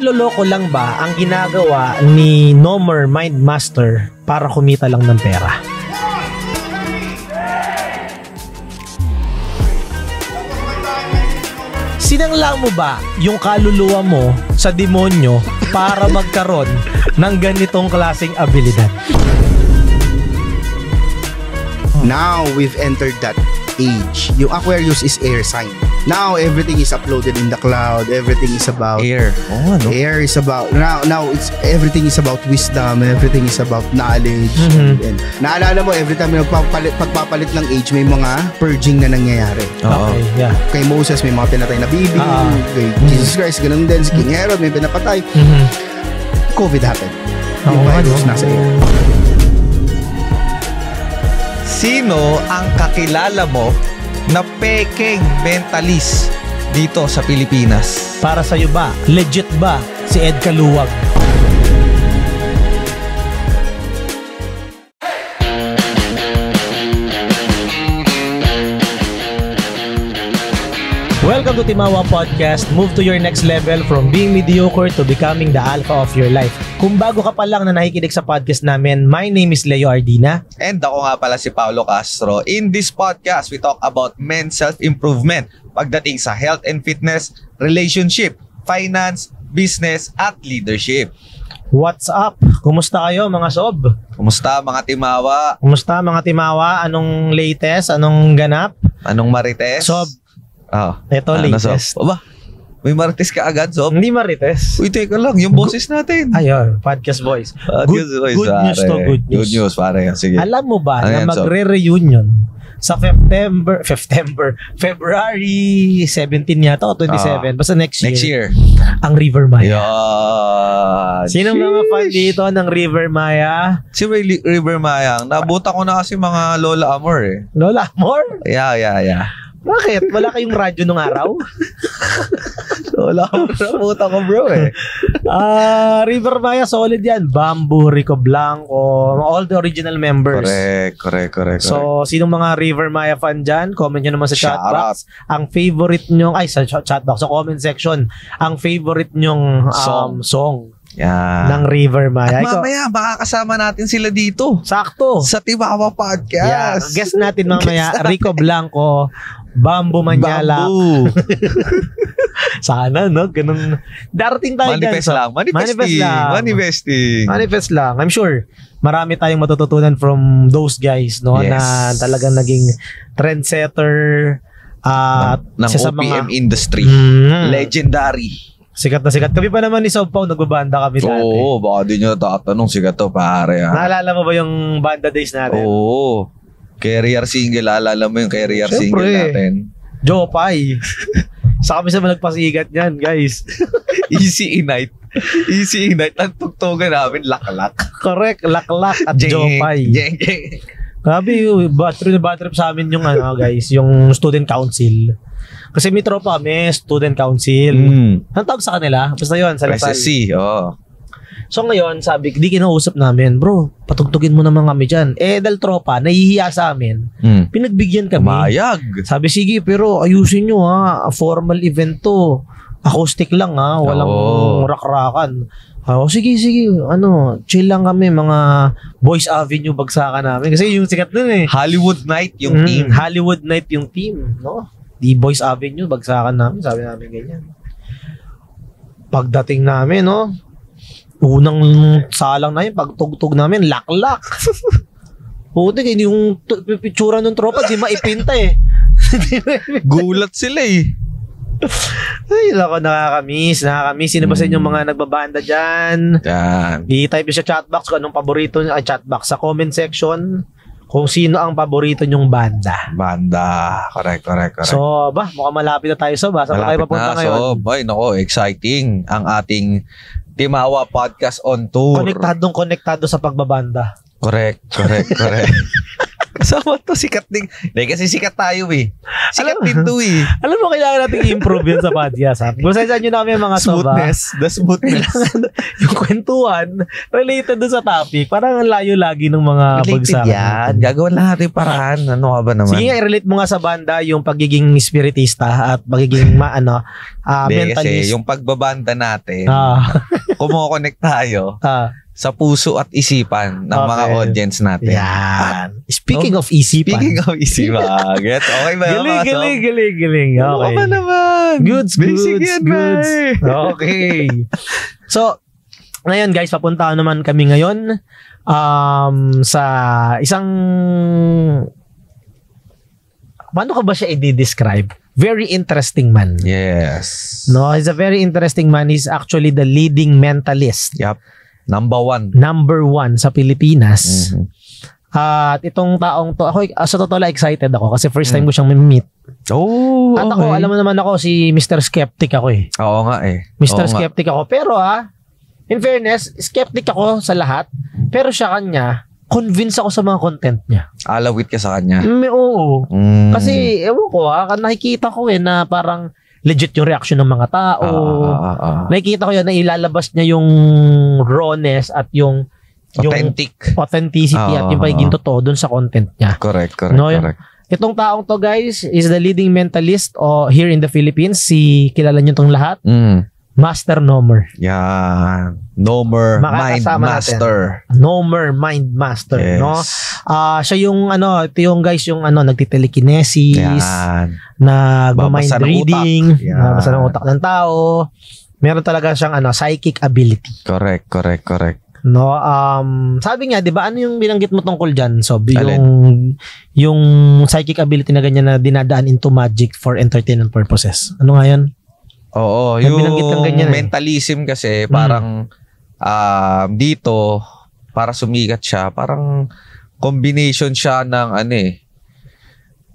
Panloloko lang ba ang ginagawa ni Nomer Mindmaster para kumita lang ng pera? Sinangla mo ba yung kaluluwa mo sa demonyo para magkaroon ng ganitong klaseng abilidad? Now we've entered that age. Yung Aquarius is air sign. Now everything is uploaded in the cloud. Everything is about air. Oh, no? Air is about now it's everything is about wisdom. Everything is about knowledge. And naalala mo every time pagpapalit ng age may mga purging na nangyayari. Okay, yeah. Kay Moses may mga pinatay na baby. Kay Jesus Christ ganun din. Si King Herod may pinapatay. COVID happened. Yung virus nasa air. Sino ang kakilala mo na pekeng mentalist dito sa Pilipinas? Para sa'yo ba? Legit ba si Ed Kaluwag? Welcome to Timawa Podcast. Move to your next level from being mediocre to becoming the alpha of your life. Kung bago ka pa lang na nakikinig sa podcast namin, my name is Leo Ardina. And ako nga pala si Paulo Castro. In this podcast, we talk about men's self-improvement pagdating sa health and fitness, relationship, finance, business, at leadership. What's up? Kumusta kayo mga sob? Kumusta mga timawa? Kumusta mga timawa? Anong latest? Anong ganap? Anong marites? Sob. Oh, ito latest. Aba, may marites ka agad, Sob? Hindi marites. Uy, teka lang, yung boses natin. Ayun, podcast voice. Good news to good news. Good news, pare. Sige. Alam mo ba ano na yan, magre-reunion sa February 17 yata o 27, basta next year. Ang River Maya. Yan. Sino mga fan dito ng River Maya? Si River Maya, nabuta ko na kasi mga Lola Amor eh. Lola Amor? Yeah. Bakit? Wala kayong radyo nung araw? Lola Amor, nabuta ko bro eh. River Maya, solid yan. Bamboo, Rico Blanco, all the original members. Correct. So, sinong mga River Maya fan dyan? Comment nyo naman sa chatbox. Ang favorite nyong, sa chatbox, sa comment section, ang favorite nyong song. Yan. Ng River Maya. At mamaya, makakasama natin sila dito. Sakto. Sa Timawa Podcast. Yeah. Guest natin mamaya, Rico Blanco, Bamboo Manyala. Sana, no? Ganun. Darating tayo dyan. Manifest lang. I'm sure, marami tayong matututunan from those guys, no? Yes. Na talagang naging trendsetter ng OPM industry. Legendary. Sikat na sikat. Kami pa naman ni Sob Pao, nagbabanda kami dati. Oo, baka di nyo tatanong, sikat to pare. Naalala mo ba yung banda days natin? Oo. Career single, alala mo yung career single natin. Jopay. Sa kami sa nagpasigat niyan, guys. Easy Night. Ang tugtugan namin, laklak. Correct, laklak at Jopay. Grabe yung bad trip sa amin yung guys, yung student council. Kasi may tropa kami, student council. Ang tawag sa kanila? Basta yun, sa Lasal. SSC, So ngayon, sabi, di kinausap namin, bro, patugtugin mo naman kami dyan. Dahil tropa, nahihiya sa amin. Pinagbigyan kami. Mayag. Sabi, sige, pero ayusin nyo formal event to. Acoustic lang walang rak-rakan. Sige, chill lang kami, mga Boys Avenue bagsakan namin. Kasi yung sikat nun Hollywood Night yung team. Hollywood Night yung team, no? Di Boys Avenue, bagsakan namin. Sabi namin ganyan. Pagdating namin, no? Unang salang na yun, pagtugtog namin, laklak. Puti, yung pictura ng tropa, di maipinta Gulat sila Ay, lako, nakakamiss. Sino ba sa inyong mga nagbabanda dyan? Yan. I-type sa chatbox kung anong paborito sa comment section. Kung sino ang paborito nyong banda. Correct. So, mukhang malapit na tayo saan tayo papunta ngayon? So, exciting ang ating Timawa Podcast on Tour. Konektado sa pagbabanda. Correct. Kasama to, sikat din. Hindi, kasi sikat tayo eh. Sikat din to eh. Alam mo, kailangan natin i-improve yun sa podcast. Gusaysan nyo namin mga Smoothness. The smoothness. Yung kwentuhan, related doon sa topic. Parang ang layo lagi ng mga Related bagsakan. yan. Gagawin lang natin paraan. Ano ka ba naman? Sige nga, i-relate mo nga sa banda yung pagiging spiritista at pagiging Hindi, mentalist. kasi yung pagbabanda natin, kumokonek tayo sa puso at isipan ng mga Okay. audience natin. Yan. Speaking of isipan. Speaking of isipan, gets? Okay ba? Galing. Ano Okay. ba naman? Goods. Bye. Okay. So, ngayon guys, papunta naman kami ngayon sa isang, paano ka ba siya i-describe? Very interesting man. Yes. No, he's a very interesting man. He's actually the leading mentalist. Yup. Number one sa Pilipinas. Mm-hmm. At itong taong to, ako sa totoo lang excited ako kasi first time ko siyang meet. Oh, At ako, alam mo naman ako, si Mr. Skeptic ako eh. Oo nga eh. Mr. Skeptic ako. Pero in fairness, skeptic ako sa lahat. Pero siya kanya, convince ako sa mga content niya. Alawit ka sa kanya. Oo. Kasi, ewan ko nakikita ko na parang legit yung reaction ng mga tao. Nakikita ko yun na ilalabas niya yung rawness at yung authenticity at yung pagiging totoo dun sa content niya. Correct. Correct. Itong taong to guys is the leading mentalist here in the Philippines. Kilala niyo tong lahat. Master Nomer. Yan. Nomer Mind Master. Nomer Mind Master. Yes. No? Siya yung ito yung guys yung nagtitelekinesis. Yan. Nag-mind reading. Nabasa ng utak ng tao. Meron talaga siyang psychic ability. Correct. No, sabi nga, 'di ba, ano yung binanggit mo tungkol diyan? So, yung psychic ability na ganyan na dinadaan into magic for entertainment purposes. Ano nga 'yan? Oo, May yung binanggit kang ganyan mentalism kasi parang dito para sumikat siya, parang combination siya ng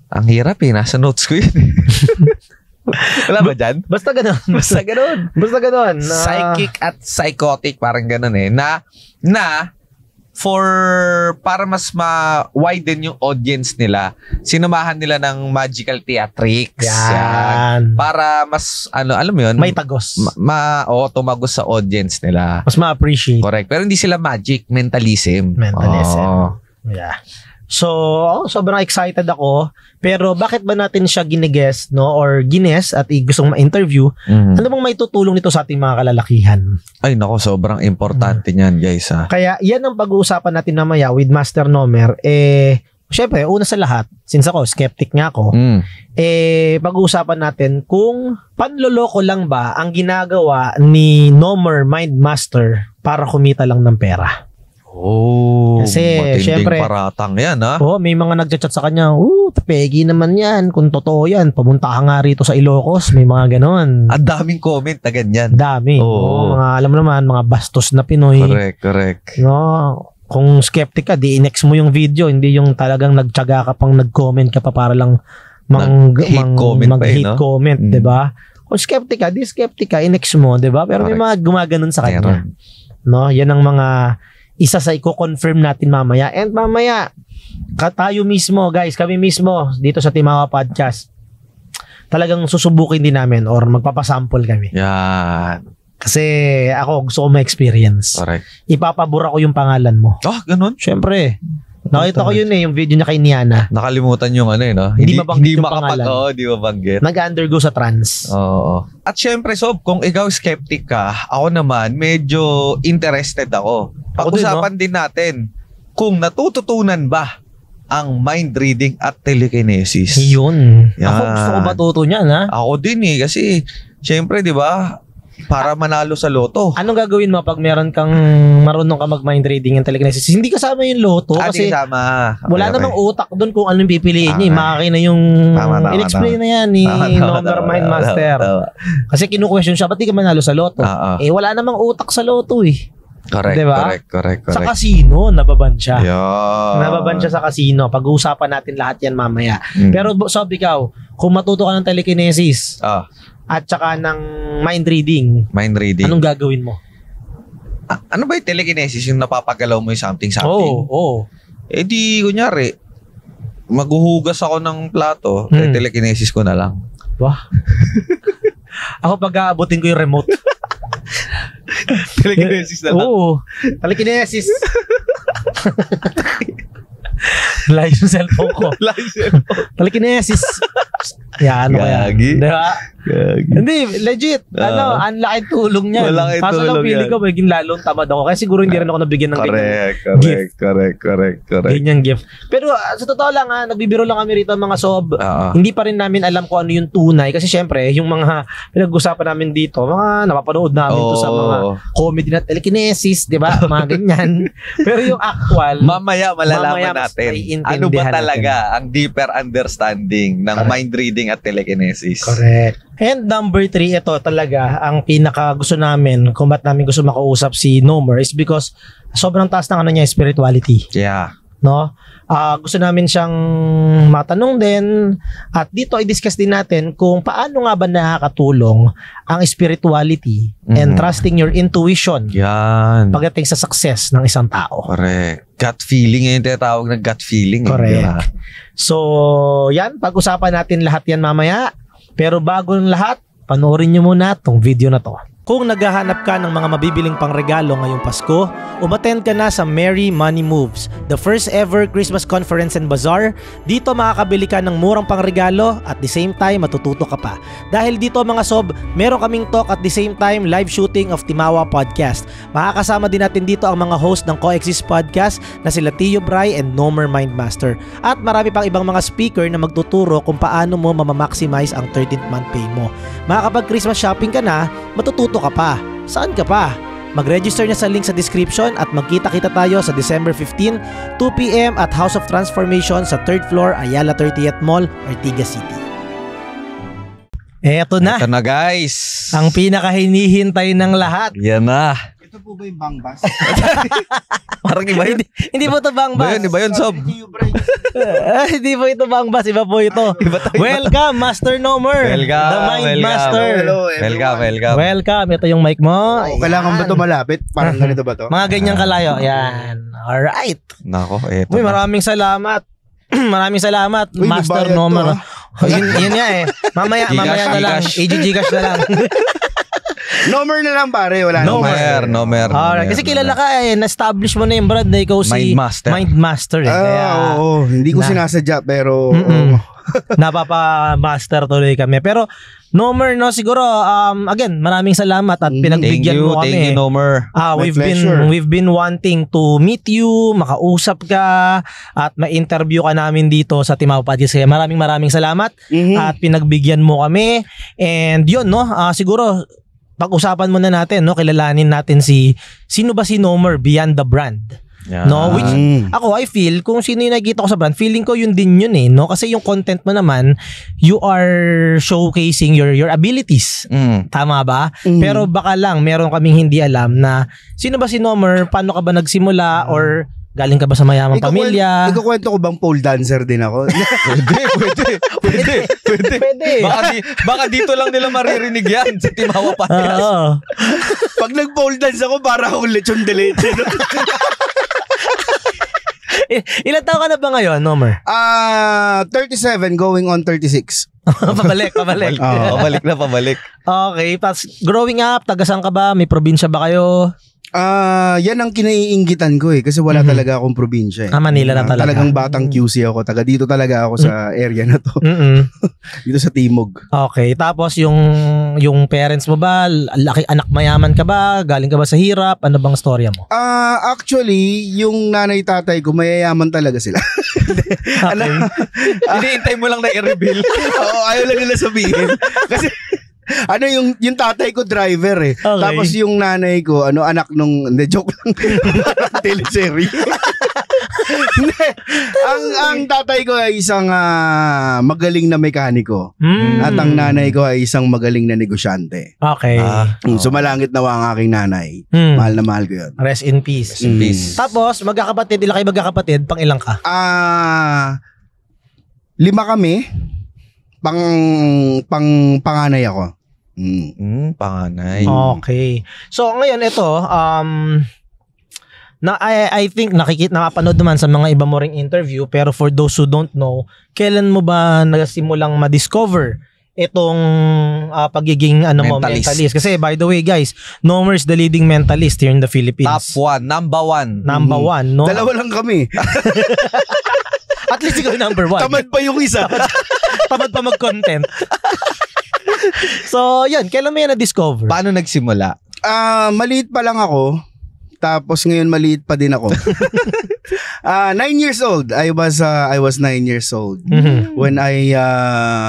ang hirap nasa notes ko yun. Wala ba dyan? Basta ganun. Basta ganun. Psychic at psychotic, parang ganun na para mas ma-widen yung audience nila, sinamahan nila ng magical theatrics. Yan. Para mas, alam mo yun? May tagos. Tumagos sa audience nila. Mas ma-appreciate. Correct. Pero hindi sila magic, mentalism. Yeah. So, sobrang excited ako. Pero bakit ba natin siya gine-guest, no? Or gines at gustong ma-interview? Ano bang may tutulong nito sa ating mga kalalakihan? Ay, nako, sobrang importante niyan, guys. Kaya, yan ang pag-uusapan natin mamaya with Master Nomer. Syempre, una sa lahat, since ako, skeptic nga ako, pag-uusapan natin kung panloloko lang ba ang ginagawa ni Nomer Mind Master para kumita lang ng pera. Kasi, matinding syempre, paratang yan, may mga nagchat-chat sa kanya, pegi naman yan, kung totoo yan, pumunta ka nga rito sa Ilocos, may mga ganon. Ang daming comment na ganyan. Dami. Alam mo naman, mga bastos na Pinoy. Correct. No? Kung skeptic ka, di-inex mo yung video, hindi yung talagang nagtyaga ka pang nag-comment ka pa para lang mag-hate comment, diba? Kung skeptic ka, di-skeptic ka, inex mo, diba? Pero may mga gumaganon sa kanya. No? Yan ang mga isa sa i-confirm natin mamaya. And mamaya, tayo mismo, guys, kami mismo, dito sa Timawa Podcast, talagang susubukin din namin or magpapasample kami. Yan. Kasi ako, gusto ko ma-experience. Correct. Ipapabura ko yung pangalan mo. Ganun? Siyempre. Nakita ko yun yung video niya kay Niana. Nakalimutan yung Hindi mabanggit yung pangalan. Hindi mabanggit. Nag-undergo sa trans. Oo. At syempre, Sob, kung ikaw skeptic ka, ako naman, medyo interested ako. Pag-usapan din natin kung natututunan ba ang mind reading at telekinesis. Yun. Yan. Ako gusto ko matuto niyan, Ako din kasi syempre, di ba, para manalo sa loto. Anong gagawin mo pag meron kang marunong ka mag-mind reading and telekinesis? Hindi kasama yung loto kasi wala namang utak doon kung anong pipiliin niya. Makakina yung in-explain na yan ni Nomer Mind Master. Kasi kinu-question siya, ba't di ka manalo sa loto? Wala namang utak sa loto Correct, diba? Correct. Sa casino, nababan siya. Yeah. Nababan siya sa casino. Pag-uusapan natin lahat yan mamaya. Pero Sob, ikaw, kung matuto ka ng telekinesis at saka ng mind reading, anong gagawin mo? Ano ba yung telekinesis? Yung napapagalaw mo yung something? Oo. Di, kunyari, maghuhugas ako ng plato, telekinesis ko na lang. Wah. Ako pag-aabutin ko yung remote. Telekinesis na lang. Oo. Telekinesis. Live yung cellphone ko. Telekinesis. Yan, ano kaya? Gagi. Diba? Hindi, legit. Ang laking tulong niyan. Malaking Kaso lang tulong feeling yan. ko, maging lalong tamad ako. Kaya siguro hindi rin ako nabigyan ng Correct. ganyang gift. Pero sa totoo lang, nagbibiro lang kami rito mga sob. Hindi pa rin namin alam kung ano yung tunay. Kasi syempre, yung mga pinag-usapan namin dito, mga napapanood namin to sa mga comedy na telekinesis, di ba? Mga ganyan. Pero yung actual, Mamaya malalaman natin. maiintindihan Ano ba natin. talaga ang deeper understanding ng mind reading at telekinesis? Correct. And number 3, ito talaga ang pinaka gusto namin kung ba't namin gusto makausap si Nomer is because sobrang taas ng ano niya, spirituality. Yeah. No? Gusto namin siyang matanong din at dito i-discuss din natin kung paano nga ba nakakatulong ang spirituality and trusting your intuition Yan. pagdating sa success ng isang tao. Correct. Gut feeling yung tinatawag na gut feeling. Correct. Diba? So, yan, pag-usapan natin lahat yan mamaya. Pero bago ng lahat, panoorin nyo muna tong video na to. Kung naghahanap ka ng mga mabibiling pangregalo ngayong Pasko, umattend ka na sa Merry Money Moves, the first ever Christmas conference and bazaar. Dito makakabili ka ng murang pangregalo at the same time matututo ka pa. Dahil dito mga sob, meron kaming talk at the same time live shooting of Timawa Podcast. Makakasama din natin dito ang mga host ng Coexist Podcast na sila Tio Bray and Nomer Mindmaster. At marami pang ibang mga speaker na magtuturo kung paano mo mamamaximize ang 13th month pay mo. Makakapag Christmas shopping ka na, matututo ka pa. Saan ka pa? Mag-register na sa link sa description at magkita-kita tayo sa December 15, 2 p.m. at House of Transformation sa 3rd floor, Ayala 30th Mall, Ortigas City. Eto na. Ito na guys. Ang pinakahinihintay ng lahat. Yan na. Ito po ba yung bangbas? Parang iba yun. Hindi po ito bangbas. Iba yun, Sob. Hindi po ito bangbas. Iba po ito. Welcome, Master Nomer. Welcome. The Mind Master. Hello, everyone. Welcome. Ito yung mic mo. Kailangan ba ito malapit? Parang ganito ba ito? Mga ganyang kalayo. Yan. Alright. Nako, eto Uy, na. maraming salamat. Maraming salamat, Uy, Master nabayad to, Nomer. Yun nga eh. Mamaya na lang. Gcash. AG-Gcash na lang. Nomer na lang pare, wala Nomer. Alright. Kasi kilala ka eh. Na-establish mo na yung brand na ikaw si Mindmaster. Mindmaster eh. Kaya, oo. Hindi ko sinasadya pero napapa-master tuloy kami. Pero Nomer, no, siguro again, maraming salamat at pinagbigyan mo kami. Thank you, Nomer. We've been wanting to meet you, makausap ka at ma-interview ka namin dito sa Timawa Podcast. Kaya maraming salamat at pinagbigyan mo kami. And yun, no, siguro pag-usapan muna natin, no, kilalanin natin sino ba si Nomer beyond the brand. Yeah. No, which ako I feel kung sino yung nakikita ko sa brand, feeling ko yun din yun eh, no, kasi yung content mo naman, you are showcasing your abilities. Tama ba? Pero baka lang meron kaming hindi alam na sino ba si Nomer, paano ka ba nagsimula or galing ka ba sa mayamang pamilya? Ikukwento ko bang pole dancer din ako? Pwede. Baka dito lang nila maririnig yan sa Timawa Podcast. Pag nag-pole dance ako, para akong lechon de leche. Ilan taon ka na ba ngayon, Nomer? 37 going on 36. Pabalik. Pabalik. Okay, tapos growing up, taga saan ka ba? May probinsya ba kayo? Yan ang kinaiinggitan ko eh kasi wala talaga akong probinsya eh. Manila na talaga. Talagang batang QC ako. Taga dito talaga ako sa area na to. Dito sa Timog. Okay, tapos yung parents mo ba, laki anak mayaman ka ba? Galing ka ba sa hirap? Ano bang storya mo? Actually, yung nanay tatay ko mayayaman talaga sila. Okay. Hinihintay mo lang na i-reveal. Oo, ayaw lang nila sabihin. Kasi yung tatay ko driver eh. Okay. Tapos yung nanay ko anak nung joke lang. Teleserye. Hindi. ang tatay ko ay isang magaling na mekaniko. At ang nanay ko ay isang magaling na negosyante. Okay. Sumalangit nawa ang aking nanay. Mahal na mahal ko yun. Rest in peace. Tapos magkakapatid, ilan kayo magkakapatid? Pang ilang ka? 5 kami. Panganay ako. Panganay. Okay. So ngayon ito, I think nakapanood naman sa mga iba mo ring interview, pero for those who don't know, kailan mo ba nagsimulang ma-discover itong pagiging mentalist? Kasi by the way guys, Nomer is the leading mentalist here in the Philippines. Top 1, number 1. Number 1, no? Dalawa lang kami. At least ikaw number 1. Tamad pa yung isa. Tamad pa mag-content. So, yun. Kailan mo yan na-discover? Paano nagsimula? Maliit pa lang ako. Tapos ngayon maliit pa din ako. 9 years old. I was 9 years old when I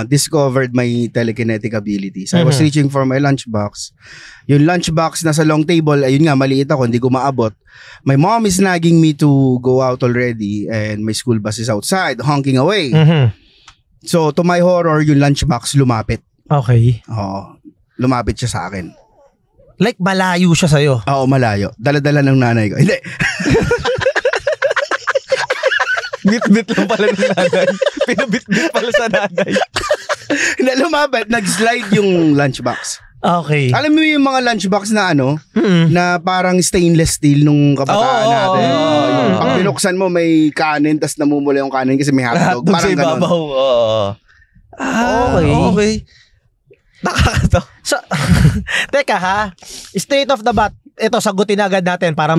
discovered my telekinetic abilities. I was reaching for my lunchbox. Yung lunchbox na sa long table, ayun nga, maliit ako, hindi ko maabot. My mom is nagging me to go out already and my school bus is outside, honking away. So, to my horror, yung lunchbox lumapit. Okay. Oo. Lumapit siya sa akin. Like, malayo siya sa'yo? Oo, malayo. Dala-dala ng nanay ko. Hindi. Bit-bit lang pala ng nanay. Pinabit-bit pala sa nanay. Hindi, lumapit. Nag-slide yung lunchbox. Okay. Alam mo yung mga lunchbox na na parang stainless steel nung kabataan natin. Pag binuksan mo, may kanin, tas namumula yung kanin kasi may hotdog. Parang ganun. Okay. Nakakatawa. So, teka ha, straight off the bat, ito sagutin agad natin para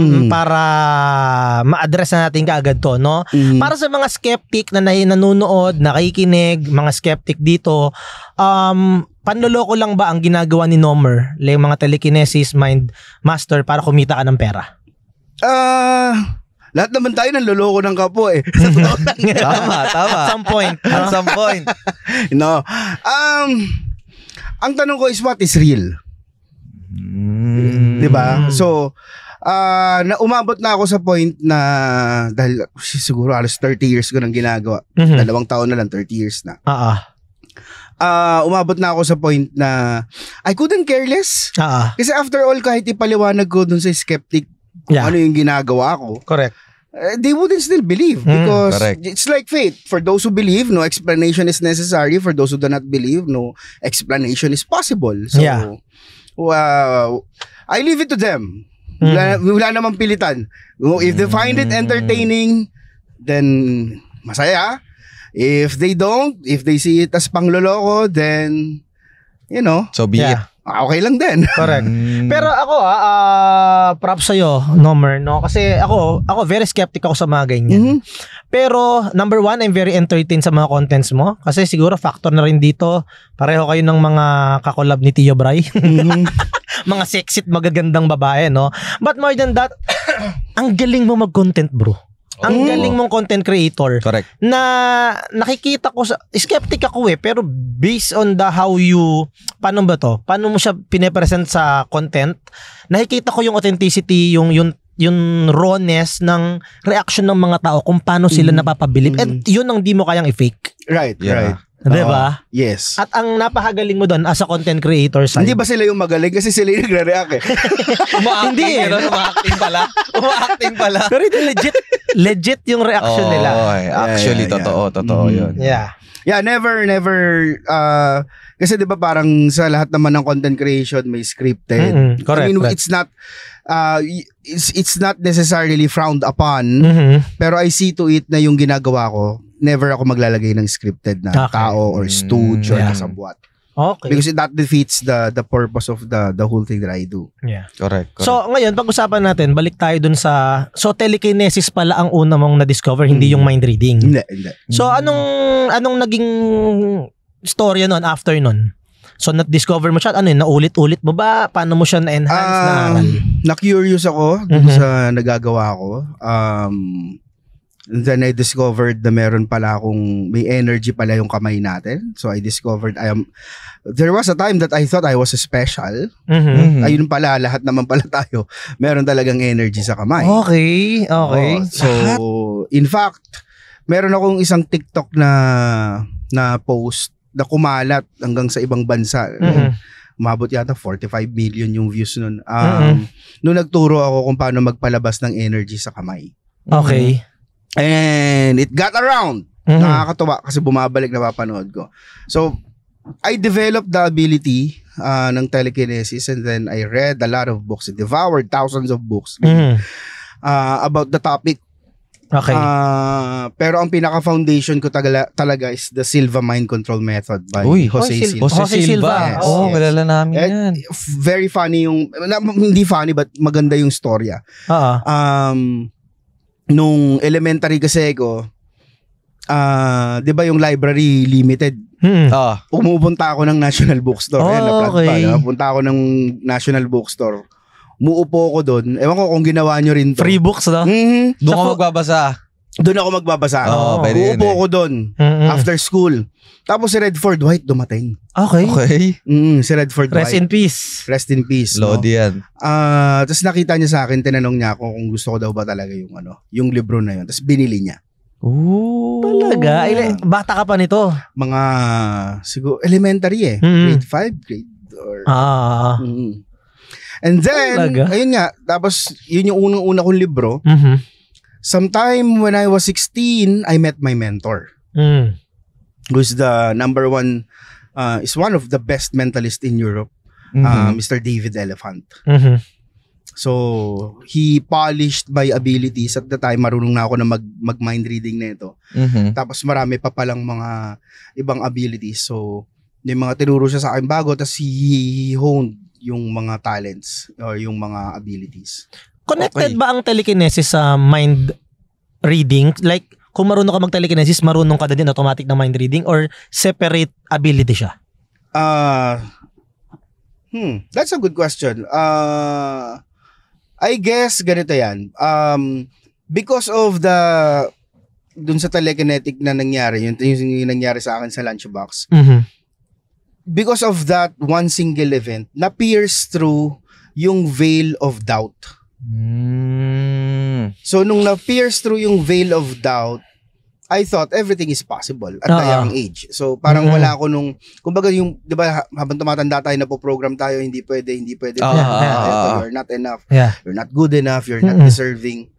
ma-address na natin kaagad to, no? Para sa mga skeptic na nanonood, nakikinig, mga skeptic dito, panloloko lang ba ang ginagawa ni Nomer, like mga telekinesis, mind master, para kumita ka ng pera? Lahat naman tayo ng loloko ng kapwa eh. Tama. At some point. At some point. No. Ang tanong ko is what is real? Diba? So, umabot na ako sa point na dahil siguro alas 30 years ko nang ginagawa. 2 taon na lang, 30 years na. Umabot na ako sa point na I couldn't care less. Kasi after all, kahit ipaliwanag ko dun sa skeptic ano yung ginagawa ko. Correct. They wouldn't still believe because correct. It's like faith. For those who believe, no explanation is necessary. For those who do not believe, no explanation is possible. So, I leave it to them. Wala namang pilitan. If they find it entertaining, then masaya. If they don't, if they see it as pangloloko, then, so be it. Okay lang din. Correct. Pero ako props sa'yo, Nomer, no? Kasi ako very skeptic ako sa mga ganyan. Pero number 1, I'm very entertained sa mga contents mo. Kasi siguro factor na rin dito, pareho kayo ng mga kakolab ni Tio Bray. Mga sexy at magagandang babae, no? But more than that, ang galing mo mag-content, bro. Ang galing mong content creator. Correct. Na nakikita ko skeptic ako pero based on how you, paano mo siya pine-present sa content, nakikita ko yung authenticity, yung rawness ng reaction ng mga tao kung paano sila napapabilib. And yun ang di mo kayang i-fake. Right. Diba? Yes. At ang napakagaling mo doon as a content creator side. Hindi ba sila yung magaling? Kasi sila yung nagre-react eh. Hindi eh. Umaacting pala. Pero ito legit yung reaction nila. Actually, totoo yun. Yeah, never kasi 'di ba parang sa lahat naman ng content creation may scripted. Correct. I mean, it's not necessarily frowned upon, pero I see to it na yung ginagawa ko, never ako maglalagay ng scripted na tao or stooge or kasabwat. Okay. Because that defeats the purpose of the whole thing that I do. Yeah. Correct. So, ngayon, pag-usapan natin, balik tayo dun sa... So, telekinesis pala ang una mong na-discover, hindi yung mind reading. Hindi. So, anong naging storya nun after nun? So, na-discover mo siya? Naulit-ulit mo ba? Paano mo siya na-enhance na aral? Na-curious ako dun sa nagagawa ko. And then I discovered na meron pala may energy pala yung kamay natin. So I discovered there was a time that I thought I was special. Ayun pala, lahat naman pala tayo. Meron talagang energy sa kamay. Okay. So in fact, meron akong isang TikTok na post na kumalat hanggang sa ibang bansa. Umabot yata 45 million yung views nun. Nung nagturo ako kung paano magpalabas ng energy sa kamay. Okay. And it got around. Nakakatuwa kasi bumabalik na papanood ko. So, I developed the ability ng telekinesis and then I read a lot of books. I devoured thousands of books. about the topic. Okay. Pero ang pinaka-foundation ko talaga is the Silva Mind Control Method by Uy, Jose Silva. Jose Silva. Yes, Oo, yes. kilala namin yan. Very funny hindi funny but maganda yung storya. Nung elementary kasi ko, 'di ba yung library limited? Pumupunta ako ng National Bookstore. Pupunta ako ng National Bookstore. Muupo ko doon. Ewan ko kung ginawa nyo rin to. Free books, no? Doon ka magbabasa. Doon ako magbabasa. Pwede Uupo ko doon after school. Tapos si Redford White dumating. Okay. Si Redford White. Rest in peace. Rest in peace. Lodi yan. Tapos nakita niya sa akin, tinanong niya ako kung gusto ko daw ba talaga yung libro na yun. Tapos binili niya. Ooh. Talaga? Bata ka pa nito? Mga, siguro, elementary Grade 5, grade or... And then, ayun nga, tapos yun yung unang-una kong libro. Sometime when I was 16, I met my mentor. Who's the number one, is one of the best mentalists in Europe, Mr. David Elephant. So, he polished my abilities. At the time, marunong na ako na mag-mind reading na ito. Tapos marami pa palang mga ibang abilities. So, yung mga tinuro siya sa akin bago, tapos he honed yung mga talents or yung mga abilities. Connected ba ang telekinesis sa mind reading? Like, kung marunong ka mag-telekinesis, marunong ka na din automatic na mind reading or separate ability siya? That's a good question. I guess ganito yan. Because of dun sa telekinetic na nangyari, yung nangyari sa akin sa lunchbox, because of that one single event, na-pierce through yung veil of doubt. So, nung na-pierce through yung veil of doubt, I thought everything is possible at a young age. So, parang wala ako nung, kumbaga yung, di ba, habang tumatanda tayo, napoprogram tayo, hindi pwede. You're not enough. You're not good enough. You're not deserving.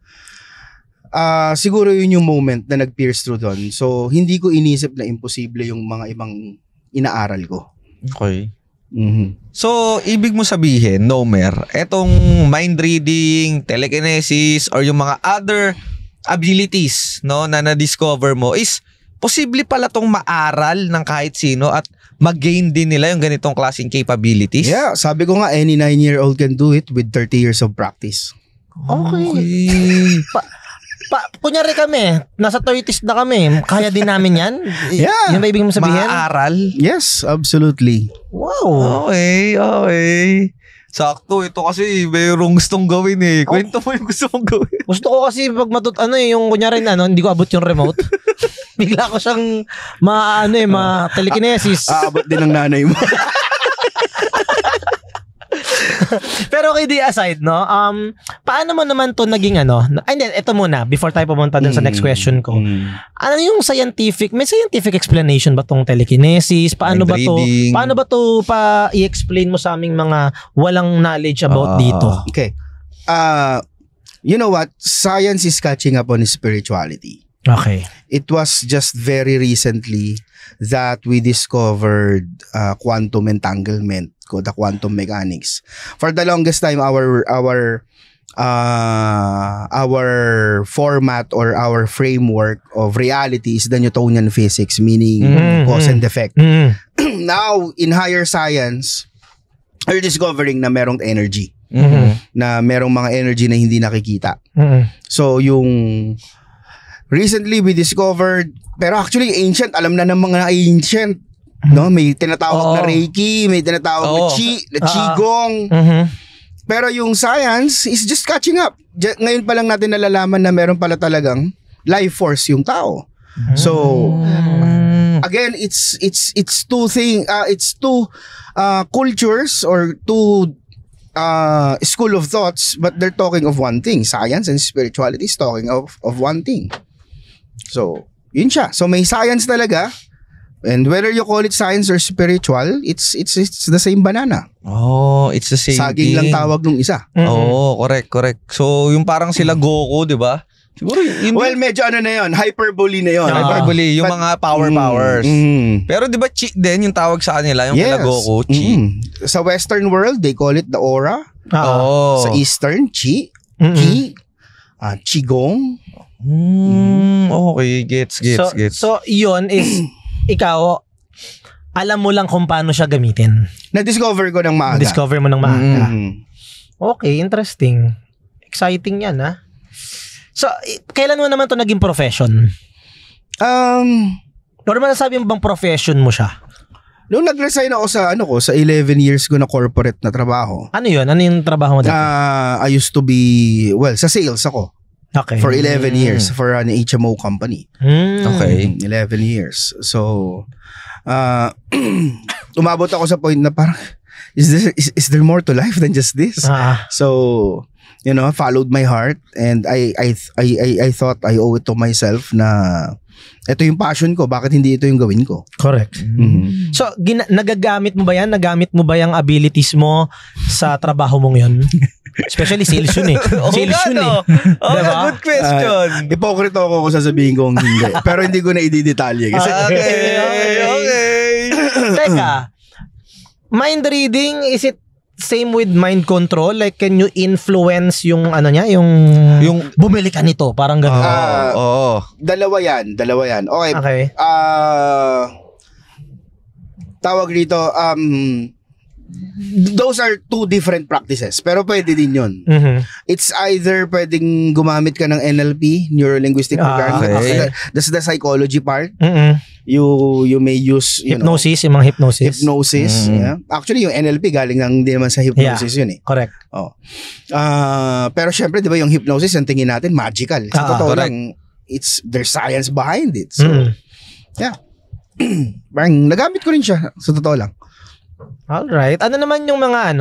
Siguro yun yung moment na nag-pierce through doon. So, hindi ko inisip na imposible yung mga ibang inaaral ko. Okay. So, ibig mo sabihin, Nomer, etong mind reading, telekinesis, or yung mga other abilities no na na-discover mo is posible pala tong maaral ng kahit sino at mag-gain din nila yung ganitong klaseng capabilities? Yeah, sabi ko nga, any 9-year-old can do it with 30 years of practice. Okay. Kunyari kami, nasa 30s na kami, kaya din namin yan? Yeah. Yung ba ibig mo sabihin? Maaral? Yes, absolutely. Wow. Okay. Sakto, ito kasi mayroong gustong gawin eh. Kwento mo yung gusto mong gawin. Gusto ko kasi pag yung kunyari hindi ko abot yung remote. Bigla ko siyang ma-telekinesis. Aabot din ng nanay mo. Pero okay, di aside, no? Paano mo naman to naging hindi, ito muna, before tayo pumunta dun sa next question ko. Ano yung may scientific explanation ba tong telekinesis? Paano ba to i-explain mo sa aming mga walang knowledge about dito? Okay. You know what? Science is catching up on spirituality. Okay. It was just very recently that we discovered quantum entanglement, the quantum mechanics. For the longest time, our format or our framework of reality is the Newtonian physics, meaning cause and effect. Now, in higher science, we're discovering na merong energy. Na merong mga energy na hindi nakikita. So, recently we discovered, pero actually ancient, alam na ng mga ancient, no? May tinatawag na Reiki, may tinatawag na Qigong. Pero yung science is just catching up. Ngayon pa lang natin nalalaman na meron pala talagang life force yung tao. So again, it's two cultures or two school of thoughts, but they're talking of one thing. Science and spirituality is talking of one thing. So, yun siya. So, may science talaga. And whether you call it science or spiritual, it's the same banana. Oh, it's the same Saging thing. lang tawag nung isa. Correct. So, yung parang sila Goku, di ba? Siguro well, medyo na yun. Hyperbole na yun. Hyperbole, yung mga powers. Pero di ba chi din yung tawag sa kanila, yung kila Goku, chi? Sa Western world, they call it the aura. Sa Eastern, chi. Ki. Qigong. Okay, gets. So, yun is, ikaw, alam mo lang kung paano siya gamitin. Na-discover ko ng maaga. Discover mo ng maaga. Mm. Okay, interesting. Exciting yan, ha? So, kailan mo naman to naging profession? Or masasabi mo bang profession mo siya? Nung nag-resign ako sa 11 years ko na corporate na trabaho. Ano yun? Ano yung trabaho mo dati? I used to be, sa sales ako. Okay. For 11 years for an HMO company. Okay. 11 years. So, umabot ako sa point na parang, is there more to life than just this? So, followed my heart, and I thought I owe it to myself na ito yung passion ko, bakit hindi ito yung gawin ko? Correct. Mm-hmm. So, nagagamit mo ba yan? Nagamit mo ba yung abilities mo sa trabaho mong yun? Especially sales yun eh. Sales yun eh. Diba? Good question. Hypocrite ako kung sasabihin kong hindi. Pero hindi ko na i-detalye. Kasi Okay. Teka, mind reading, is it same with mind control? Like, can you influence yung yung bumili ka nito? Parang gano'n. Dalawa yan. Okay. Tawag rito, those are two different practices. Pero pwede din yun. Mm-hmm. It's either pwedeng gumamit ka ng NLP, Neuro-Linguistic Programming. Okay. That's the psychology part. Mm-hmm. You may use hypnosis, yung mga hypnosis. Yeah. Actually, yung NLP galing lang din naman sa hypnosis yun eh. Correct. Pero syempre, di ba yung hypnosis, ang tingin natin, magical. Sa totoo lang, there's science behind it. So, yeah. Parang nagamit ko rin siya, sa totoo lang. Alright. Ano naman yung mga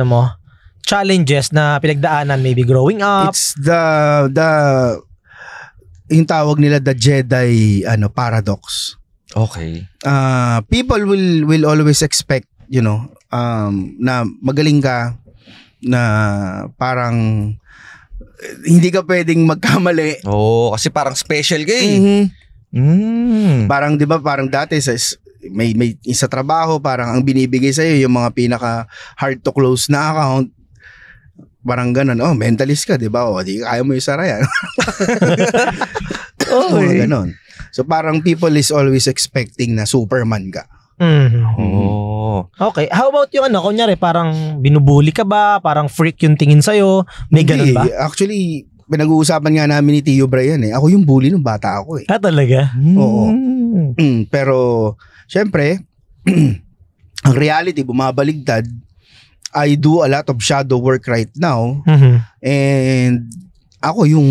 challenges na pinagdaanan maybe growing up? It's yung tawag nila the Jedi paradox. Okay. People will always expect, na magaling ka, na parang hindi ka pwedeng magkamali. Kasi parang special ka eh. Mm-hmm. Parang 'di ba, parang dati may isa trabaho, parang ang binibigay sa iyo yung mga pinaka hard to close na account. Parang ganun, mentalist ka, 'di ba? Di kaya mo isara yan. Ganun. So parang people is always expecting na Superman ka. Okay. How about yung kunyari parang binubuli ka ba? Parang freak yung tingin sa'yo? May ganun ba? Actually, pinag-uusapan nga namin ni Tio Brian eh. Ako yung bully nung bata ako eh. Talaga? Oo. Pero, syempre, ang reality, bumabaligtad. I do a lot of shadow work right now. And ako yung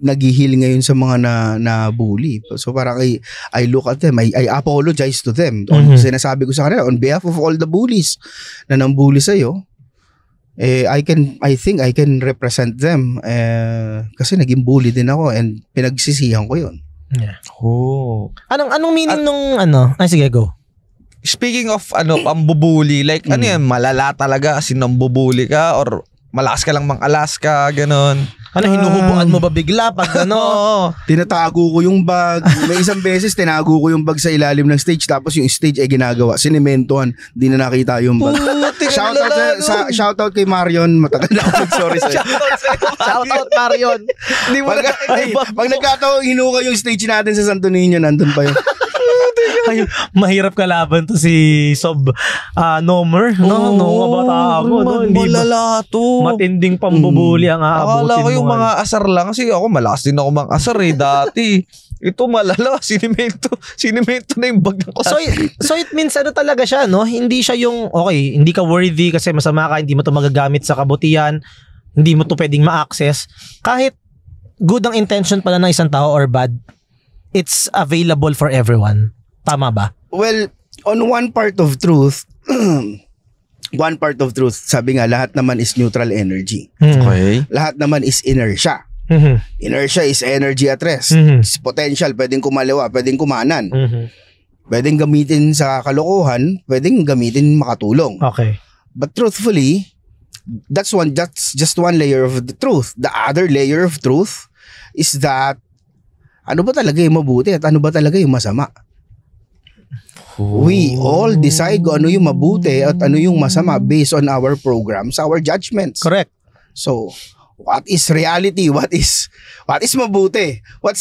naghihil ngayon sa mga na-bully. So parang I look at them, I apologize to them. Sinasabi ko sa kanila, on behalf of all the bullies na nang-bully sa'yo, I think I can represent them. Kasi naging bully din ako and pinagsisihan ko yun. Yeah. Anong meaning nung sige, go. Speaking of ang bubuli, like ano yan, malala talaga as in nambubuli ka or malakas ka lang mang-alas ka, ganon. Hinuhubuan mo ba bigla pag tinatago ko yung bag. May isang beses tinago ko yung bag sa ilalim ng stage, tapos yung stage ay ginagawa sinementohan, di na nakita yung bag. Shoutout kay Marion, matagal na ako sorry sa'yo. Shoutout Marion. Pag nagkataon hinuka yung stage natin sa Santo Niño, nandun pa yun. Mahirap kalaban to si Sob Nomer. Mabata ako. Malala to. Matinding pambubuli ang aabutin mo. Akala ko yung mga asar lang. Kasi ako malakas din ako mang asar dati. Ito malala. Sinimento na yung bag ng klase. So it means talaga siya, no? Hindi siya yung, okay, hindi ka worthy kasi masama ka, hindi mo to magagamit sa kabutihan, hindi mo to pwedeng ma-access. Kahit good ang intention pala ng isang tao or bad, it's available for everyone. Tama ba? Well, on one part of truth, sabi nga, lahat naman is neutral energy. Okay. Lahat naman is inertia. Inertia is energy at rest. It's potential, pwedeng kumaliwa, pwedeng kumanan. Pwedeng gamitin sa kalokohan, pwedeng gamitin makatulong. Okay. But truthfully, that's just one layer of the truth. The other layer of truth is that ano ba talaga yung mabuti at ano ba talaga yung masama? We all decide kung ano yung mabuti at ano yung masama based on our programs, our judgments. Correct. So, what is reality, what is mabuti, what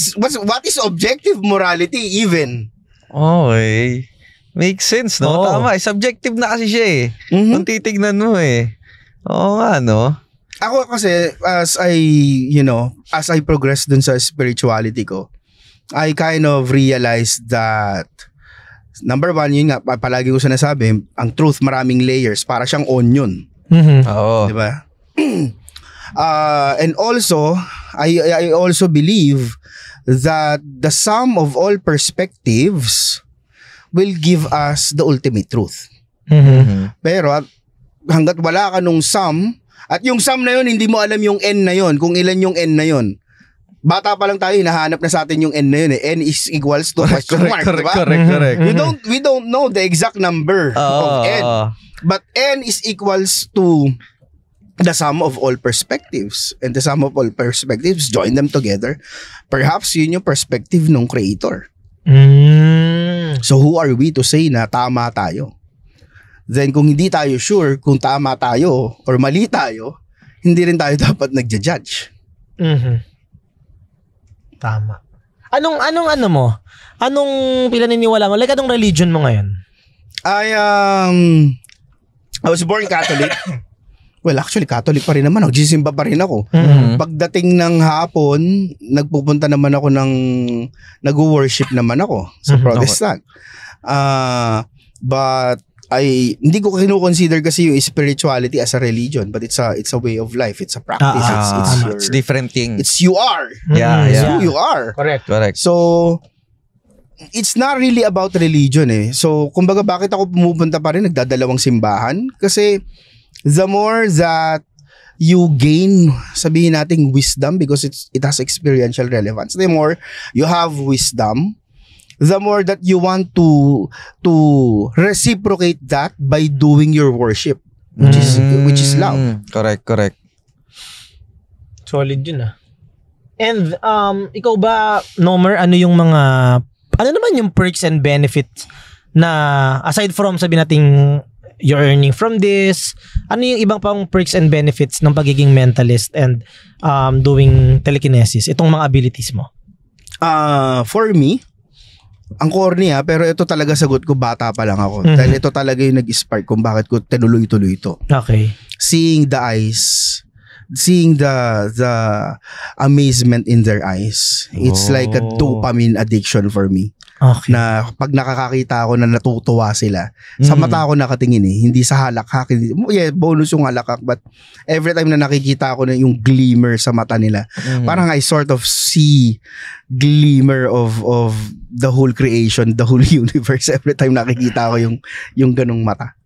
is objective morality even. Okay. Makes sense, no? Oo. Tama, subjective na kasi siya eh. Mhm. Kung titignan mo eh. Oo nga, no? Ako kasi, as I progress dun sa spirituality ko, I kind of realized that, number one, yun nga, palagi ko sinasabi, ang truth, maraming layers, para siyang onion. Oo. Diba? And also, I also believe that the sum of all perspectives will give us the ultimate truth. Pero hanggat wala ka nung sum, at yung sum na yun, hindi mo alam yung n na yun, kung ilan yung n na yun. Bata pa lang tayo, hinahanap na sa atin yung n na yun. N is equals to question mark, diba? Correct. We don't know the exact number of n. But n is equals to the sum of all perspectives. And the sum of all perspectives, join them together. Perhaps yun yung perspective ng creator. So who are we to say na tama tayo? Then kung hindi tayo sure kung tama tayo or mali tayo, hindi rin tayo dapat nagja-judge. Tama. Anong mo? Anong pinaniniwala mo? Like anong religion mo ngayon? I was born Catholic. Well, actually Catholic pa rin naman. Nagsisimba pa rin ako. Pagdating ng hapon, nagpupunta naman ako nag-worship naman ako sa Protestant. But hindi ko kino-consider kasi yung spirituality as a religion, but it's a way of life, it's a practice, it's different thing. It's you are. Yeah. Who you are. Correct. So it's not really about religion eh. So kumbaga bakit ako pumupunta pa rin, nagdadalawang simbahan? Kasi the more that you gain, sabihin nating wisdom, because it has experiential relevance, the more you have wisdom, the more that you want to reciprocate that by doing your worship, which is love. Correct. Solid yun ah. And ikaw ba, Nomer, ano naman yung perks and benefits na aside from sabi nating you're earning from this, ano yung ibang pang perks and benefits ng pagiging mentalist and doing telekinesis, itong mga abilities mo? For me, ang corny pero ito talaga sagot ko, bata pa lang ako. Dahil ito talaga yung nag-spark kung bakit ko tinuloy-tuloy ito. Okay. Seeing the eyes, seeing the amazement in their eyes. It's like a dopamine addiction for me. Okay. Na pag nakakakita ako na natutuwa sila, sa mata ako nakatingin hindi sa halakhak. Yeah, bonus yung halakhak, but every time na nakikita ako na yung glimmer sa mata nila, parang I sort of see glimmer of the whole creation, the whole universe every time nakikita ko yung ganung mata.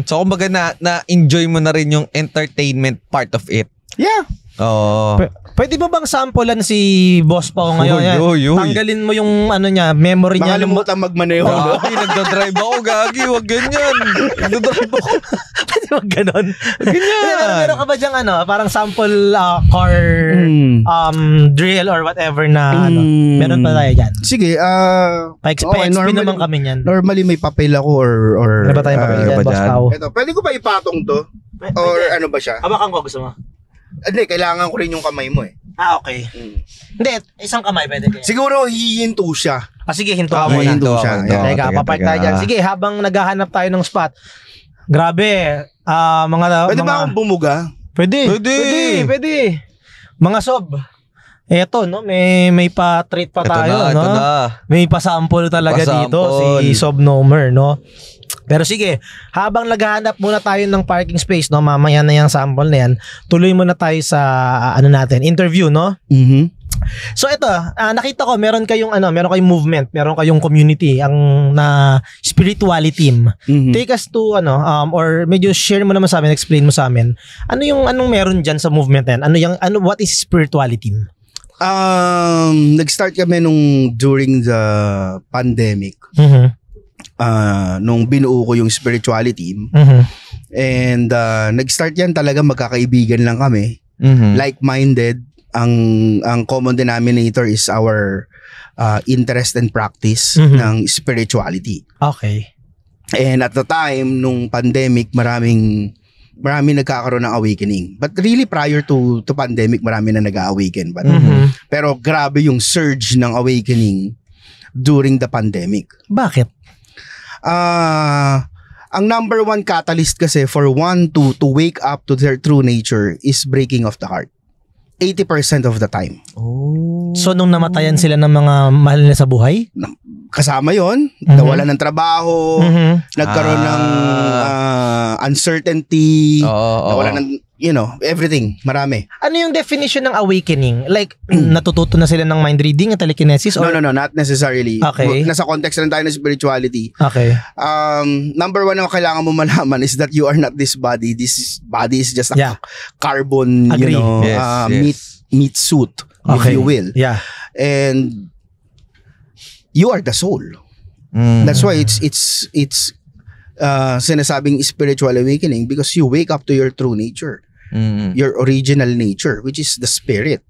So kumbaga na-enjoy mo na rin yung entertainment part of it. Yeah. Oo. Pwede ba bang sampulan si Boss Pao ngayon? Uy. Tanggalin mo yung memory niya. Makalimutan magmaneho. Gagi, nagdadrive ako, Gagi. Wag ganyan. Nagdadrive ako. Pwede wag ganon. Ganyan. Meron ka ba dyang parang sample car drill or whatever na meron pa tayo dyan? Sige. Pa-explain naman kami niyan. Normally may papel ako or Ano ba tayong papel dyan, Boss Pao? Ito, pwede ko ba ipatong to? Or ano ba siya? Hawakan ko, gusto mo? Hindi, kailangan ko rin yung kamay mo Okay. Hindi, isang kamay pwede kaya. Siguro hihinto siya. Sige, hinto Okay, ako muna. hinto siya. Teka, papark tayo dyan. Sige, habang naghahanap tayo ng spot. Grabe. Pwede ba akong bumuga? Pwede. Mga sob. Eto, no? May pa-treat pa tayo, no? Ito na. May pa-sample talaga dito, si Sob Nomer, no? Pero sige, habang naghahanap muna tayo ng parking space, no? Mamaya na yung sample na yan. Tuloy muna tayo sa interview, no? So ito, nakita ko meron kayong movement, meron kayong community ang na spirituality team. Take us to or medyo share mo naman sa amin, explain mo sa amin. Anong meron diyan sa movement na yan? What is spirituality team? Nag-start kami during the pandemic. Nung binuo ko yung spirituality team. And nag-start yan talaga, magkakaibigan lang kami. Like-minded. Ang common denominator is our interest and practice ng spirituality. Okay. And at the time, nung pandemic, maraming marami nagkakaroon ng awakening. But really prior to pandemic, marami na nag-awaken. But, pero grabe yung surge ng awakening during the pandemic. Bakit? Ang number one catalyst kasi for one to wake up to their true nature is breaking of the heart. 80% of the time. So nung namatayan sila ng mga mahal nila sa buhay? Kasama yon, nawala ng trabaho, nagkaroon ng uncertainty, nawala ng, everything, marami. Ano yung definition ng awakening? Like, natututo na sila ng mind reading, telekinesis? Or? No, not necessarily. Okay. Nasa context lang tayo ng spirituality. Okay. Number one na kailangan mo malaman is that you are not this body. This body is just a carbon, Agree. meat suit, if you will. Yeah. And you are the soul. That's why it's sinasabing spiritual awakening because you wake up to your true nature. Your original nature, which is the spirit.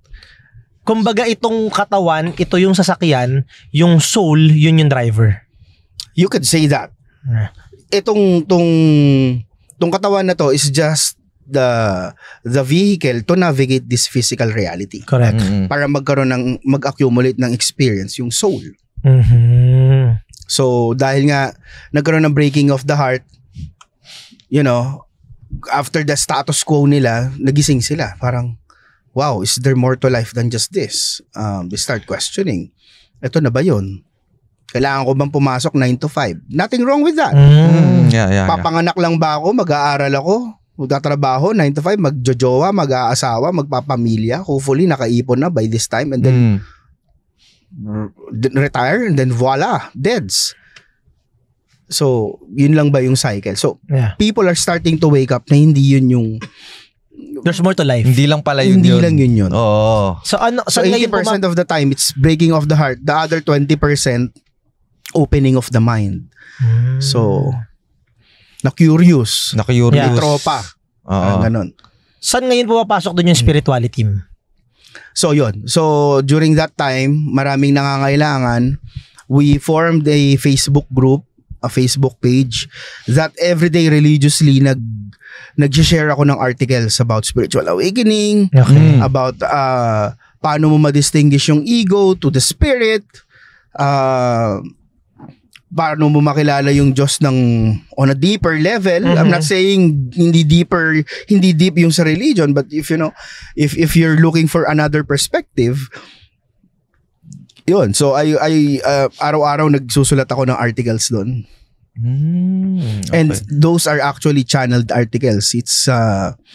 Kumbaga itong katawan, ito yung sasakyan, yung soul, yun yung driver. You could say that. Itong katawan na to is just the vehicle to navigate this physical reality. Correct. Para mag-accumulate ng experience yung soul. So dahil nga nagkaroon ng breaking of the heart, after the status quo nila, nagising sila. Parang, wow, is there more to life than just this? They start questioning. Ito na ba yun? Kailangan ko bang pumasok 9 to 5? Nothing wrong with that. Papanganak lang ba ako? Mag-aaral ako? Magtatrabaho 9 to 5? Magjojowa? Mag-aasawa? Magpapamilya? Hopefully, nakaipon na by this time. And then, retire. And then, voila, deads. So, yun lang ba yung cycle? So, people are starting to wake up na hindi yun yung... There's more to life. Hindi lang pala yun. Hindi lang yun. Oo. So, 80% of the time, it's breaking of the heart. The other 20%, opening of the mind. So, na-curious. May tropa. Ganon. Saan ngayon pumapasok doon yung spirituality? So, yun. So, during that time, maraming nangangailangan. We formed a Facebook group, a Facebook page that everyday religiously nag-share ako ng articles about spiritual awakening, about paano mo ma-distinguish yung ego to the spirit, paano mo makilala yung Diyos on a deeper level. I'm not saying hindi deep yung sa religion, but if you're looking for another perspective, yun. So I araw-araw nagsusulat ako ng articles doon. Okay. And those are actually channeled articles. It's para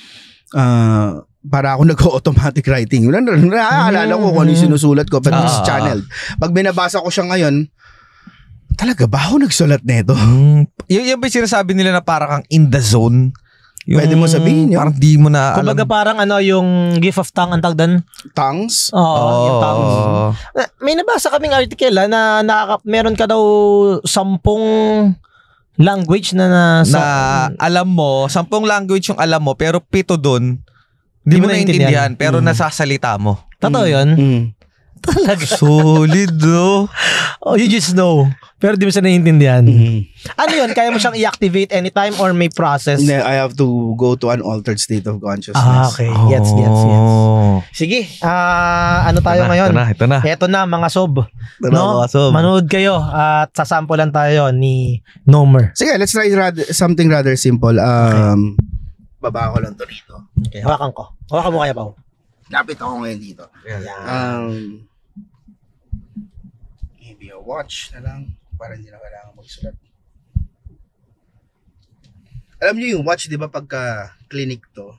ako nag-automatic writing. Naaalala ko kung ano yung sinusulat ko, but it's channeled. Pag binabasa ko siya ngayon, talaga ba ako nagsulat nito? Yung ba sinasabi nila na parang kang in the zone? Pwede mo sabihin yun. Parang di mo na alam. Kumbaga parang yung gift of tongue ang tawag doon. Tongues? Oo, yung tongues. May nabasa kaming article na meron ka daw 10 language na alam mo, 10 language yung alam mo, pero 7 doon, hindi mo naiintindihan, pero nasasalita mo. Totoo yun? Talaga. Solid, no? Oh, you just know. Pero di mo siya naiintindihan. Ano yun? Kaya mo siyang i-activate anytime or may process? I have to go to an altered state of consciousness. Okay. Yes. Sige. Ano tayo ngayon? Ito na mga sob. Mga sob. Manood kayo at sasampulan tayo ni Nomer. Sige, let's try something rather simple. Baba ko lang to dito. Okay, hawakan ko. Hawakan mo kaya, Pao. Lapit ako ngayon dito. Maybe a watch na lang para hindi na kailangan magsulat. Alam niyo yung watch, di ba, pagka clinic to,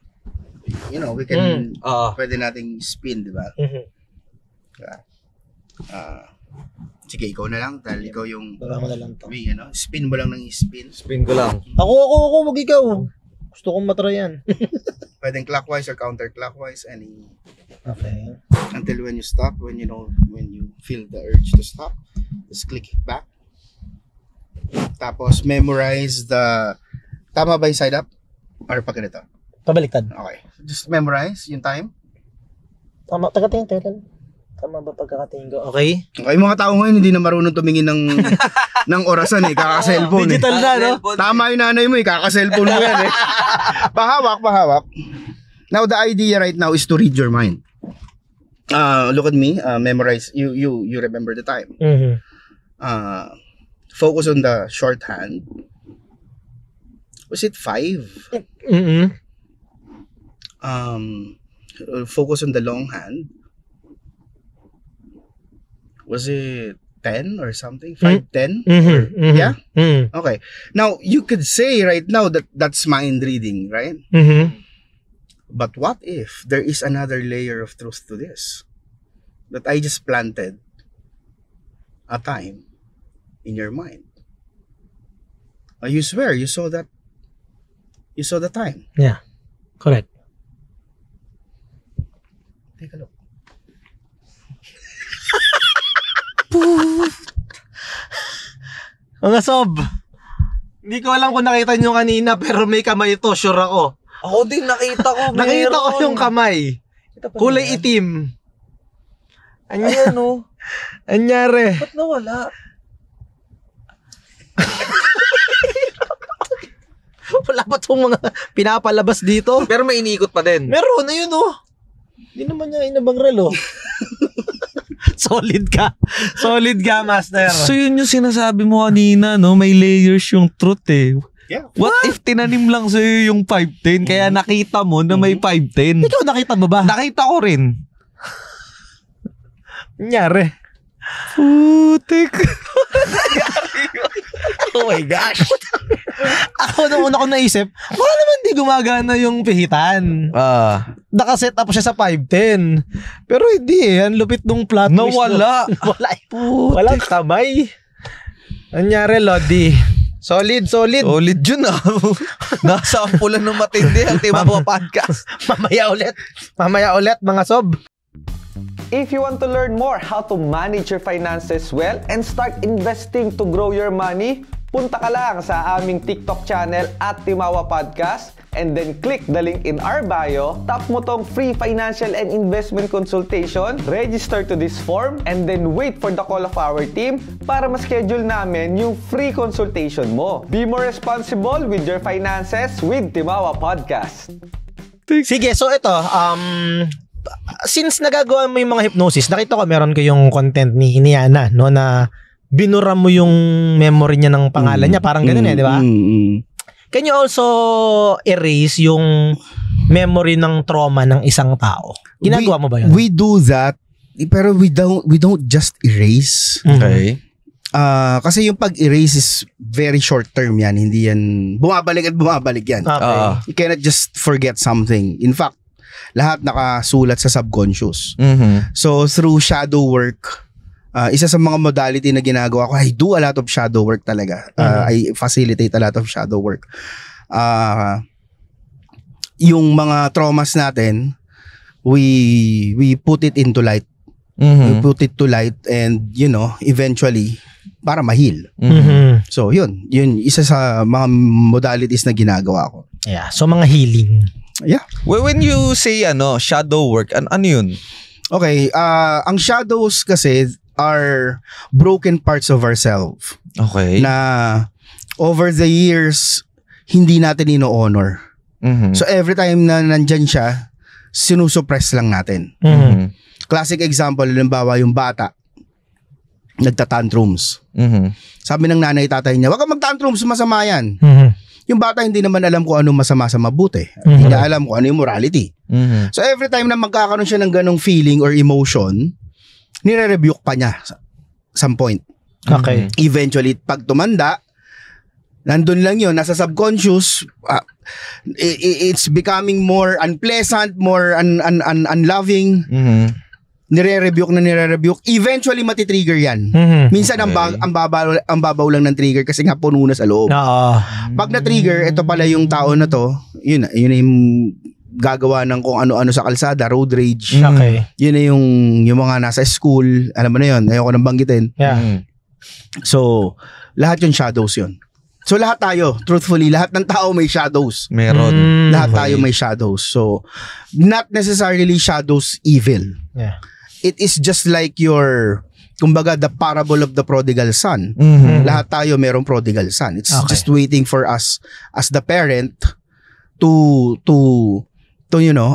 we can, pwede nating spin, di ba? Sige, ikaw na lang, dahil ikaw yung, baba mo na lang to. Spin mo lang ng spin. Spin ko lang. Ako, wag ikaw. Gusto kong matry yan. Pwedeng clockwise or counterclockwise, any. Okay. Until when you stop, when you feel the urge to stop, just click it back. Tapos memorize tama ba yung side up? Or pag ganito? Pabaliktad. Okay. Just memorize yung time. Tama, taga-tingin. Tama ba pagkakatingin ko? Okay? Okay, mga tao ngayon hindi na marunong tumingin ng orasan eh. Kaka-cellphone eh. Digital na, no? Tama yung nanay mo eh. Kaka-cellphone mo yan eh. Pahawak. Now, the idea right now is to read your mind. Look at me. Memorize. You remember the time. Mm-hmm. Focus on the shorthand. Was it 5? Mm-hmm. Focus on the long hand. Was it 10 or something? 5, 10? Mm-hmm. Yeah? Mm-hmm. Okay. Now, you could say right now that that's mind reading, right? Mm-hmm. But what if there is another layer of truth to this? That I just planted a time in your mind. You swear you saw that. You saw the time. Yeah. Correct. Take a look. Mga sob, hindi ko alam kung nakita nyo kanina pero may kamay ito, sure ako. Ako din nakita ko. Nakita ko yung kamay. Kulay itim. Ayan o. Anyari. Ba't nawala? Wala ba itong mga pinapalabas dito? Pero may iniikot pa din. Meron na yun oh. Hindi naman niya inabang relo. Solid ka, master. So yun yung sinasabi mo kanina, no? May layers yung truth eh. Yeah. What if tinanim lang sa'yo yung 5'10", kaya nakita mo na may 5'10"? Ikaw nakita mo ba? Nakita ko rin. Nyari. Putik. Oh my gosh. Ako nung una ko naisip, baka naman di gumagana yung pihitan. Nakaset up siya sa 5'10". Pero hindi eh. Ang lupit nung plot twist. Nawala. Wala eh. Walang kamay. Nangyari, Lodi. Solid. Solid yun ah. Nasa ampulan ng matindi ang Timawa Podcast. Mamaya ulit mga sob. If you want to learn more how to manage your finances well and start investing to grow your money, punta ka lang sa aming TikTok channel at Timawa Podcast and then click the link in our bio, tap mo tong free financial and investment consultation, register to this form, and then wait for the call of our team para ma-schedule namin yung free consultation mo. Be more responsible with your finances with Timawa Podcast. Sige, so ito, since nagagawa mo yung mga hypnosis, nakita ko meron kayong content ni Iniana, no, na binura mo yung memory niya ng pangalan niya, parang ganun di ba? Can you also erase yung memory ng trauma ng isang tao? Ginagawa mo ba yun? We do that, pero we don't just erase. Okay. Kasi yung pag-erase is very short term yan, hindi yan bumabalik yan. Okay. You cannot just forget something. In fact, lahat nakasulat sa subconscious. Mm-hmm. So through shadow work, isa sa mga modality na ginagawa ko, I do a lot of shadow work talaga. I facilitate a lot of shadow work. Yung mga traumas natin, we put it into light. We put it to light and eventually para ma-heal. So yun isa sa mga modalities na ginagawa ko. Yeah, so mga healing. Yeah. When you say shadow work, ano yun? Okay, ang shadows kasi are broken parts of ourselves. Okay. Na over the years hindi natin ino-honor. So every time na nandyan siya, sinusuppress lang natin. Classic example, halimbawa yung bata nagtatantrums. Sabi ng nanay tatay niya, wag kang magtantrums, masama yan. Yung bata hindi naman alam kung anong masama sa mabuti. Hindi alam kung ano yung morality. So every time na magkakaroon siya ng ganong feeling or emotion, nire-rebuke pa niya some point. Okay. Eventually, pag tumanda, nandun lang yun, nasa subconscious, it's becoming more unpleasant, more unloving. Nire-rebuke. Eventually, matitrigger yan. Minsan, ang babaw lang ng trigger kasi nga puno na sa loob. Pag na-trigger, ito pala yung tao na to, yun yung gagawa ng kung ano-ano sa kalsada, road rage. Okay. Yun na yung mga nasa school, alam mo na yun, ayoko nang banggitin. Yeah. So, lahat yung shadows yun. So, lahat tayo, truthfully, lahat ng tao may shadows. Meron. Lahat tayo may shadows. So, not necessarily shadows evil. Yeah. it is just like your, kumbaga, the parable of the prodigal son. Lahat tayo merong prodigal son. It's just waiting for us as the parent to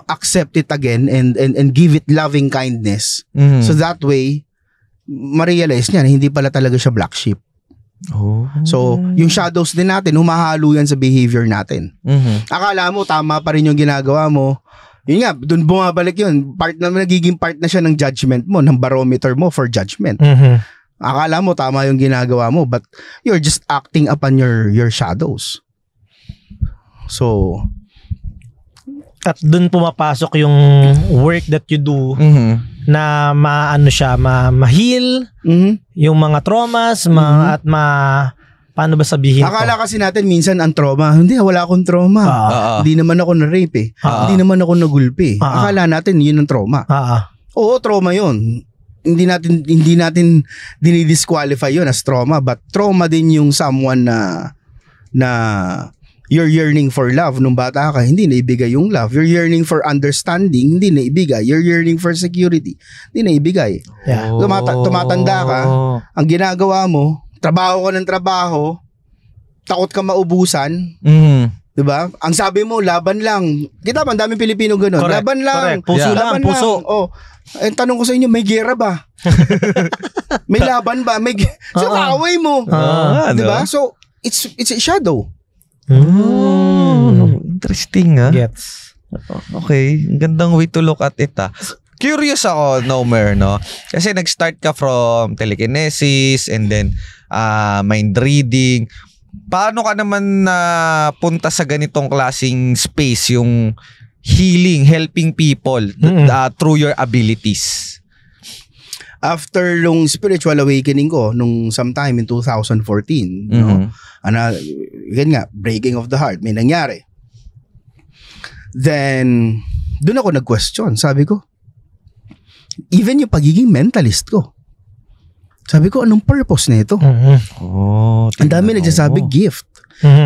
accept it again and give it loving kindness. So that way, ma-realize niya na hindi pala talaga siya black sheep. So, yung shadows din natin, humahalo yan sa behavior natin. Akala mo, tama pa rin yung ginagawa mo. Yun nga, dun bumabalik yun. Nagiging part na siya ng judgment mo, ng barometer mo for judgment. Akala mo, tama yung ginagawa mo, but you're just acting upon your shadows. So, at dun pumapasok yung work that you do na ma-heal yung mga traumas at paano ba sabihin akala kasi natin minsan ang trauma, hindi, wala akong trauma. Hindi naman ako na-rape hindi naman ako nagulpi. Akala natin yun ang trauma. Oo, trauma yun. Hindi natin dinidisqualify yun as trauma, but trauma din yung someone na you're yearning for love nung bata ka, hindi naibigay yung love. You're yearning for understanding, hindi naibigay. You're yearning for security, hindi naibigay. Yeah. Tumatanda ka, ang ginagawa mo, trabaho ka ng trabaho, takot ka maubusan, diba? Ang sabi mo, laban lang. Kita ba, ang daming Pilipino gano'n. Laban lang. Correct. Puso lang, puso. Eh, tanong ko sa inyo, may gera ba? May laban ba? So, kaaway mo. Diba? So, it's a shadow. Interesting Gets. Okay, gandang way to look at it Curious ako, Nomer, no? Kasi nag-start ka from telekinesis and then mind reading. Paano ka naman punta sa ganitong klaseng space, yung healing, helping people through your abilities? After yung spiritual awakening ko nung sometime in 2014, no? Yan nga, breaking of the heart, may nangyari. Then, doon ako nag-question. Sabi ko, even yung pagiging mentalist ko, sabi ko, anong purpose na ito? Ang dami nagsasabi, gift.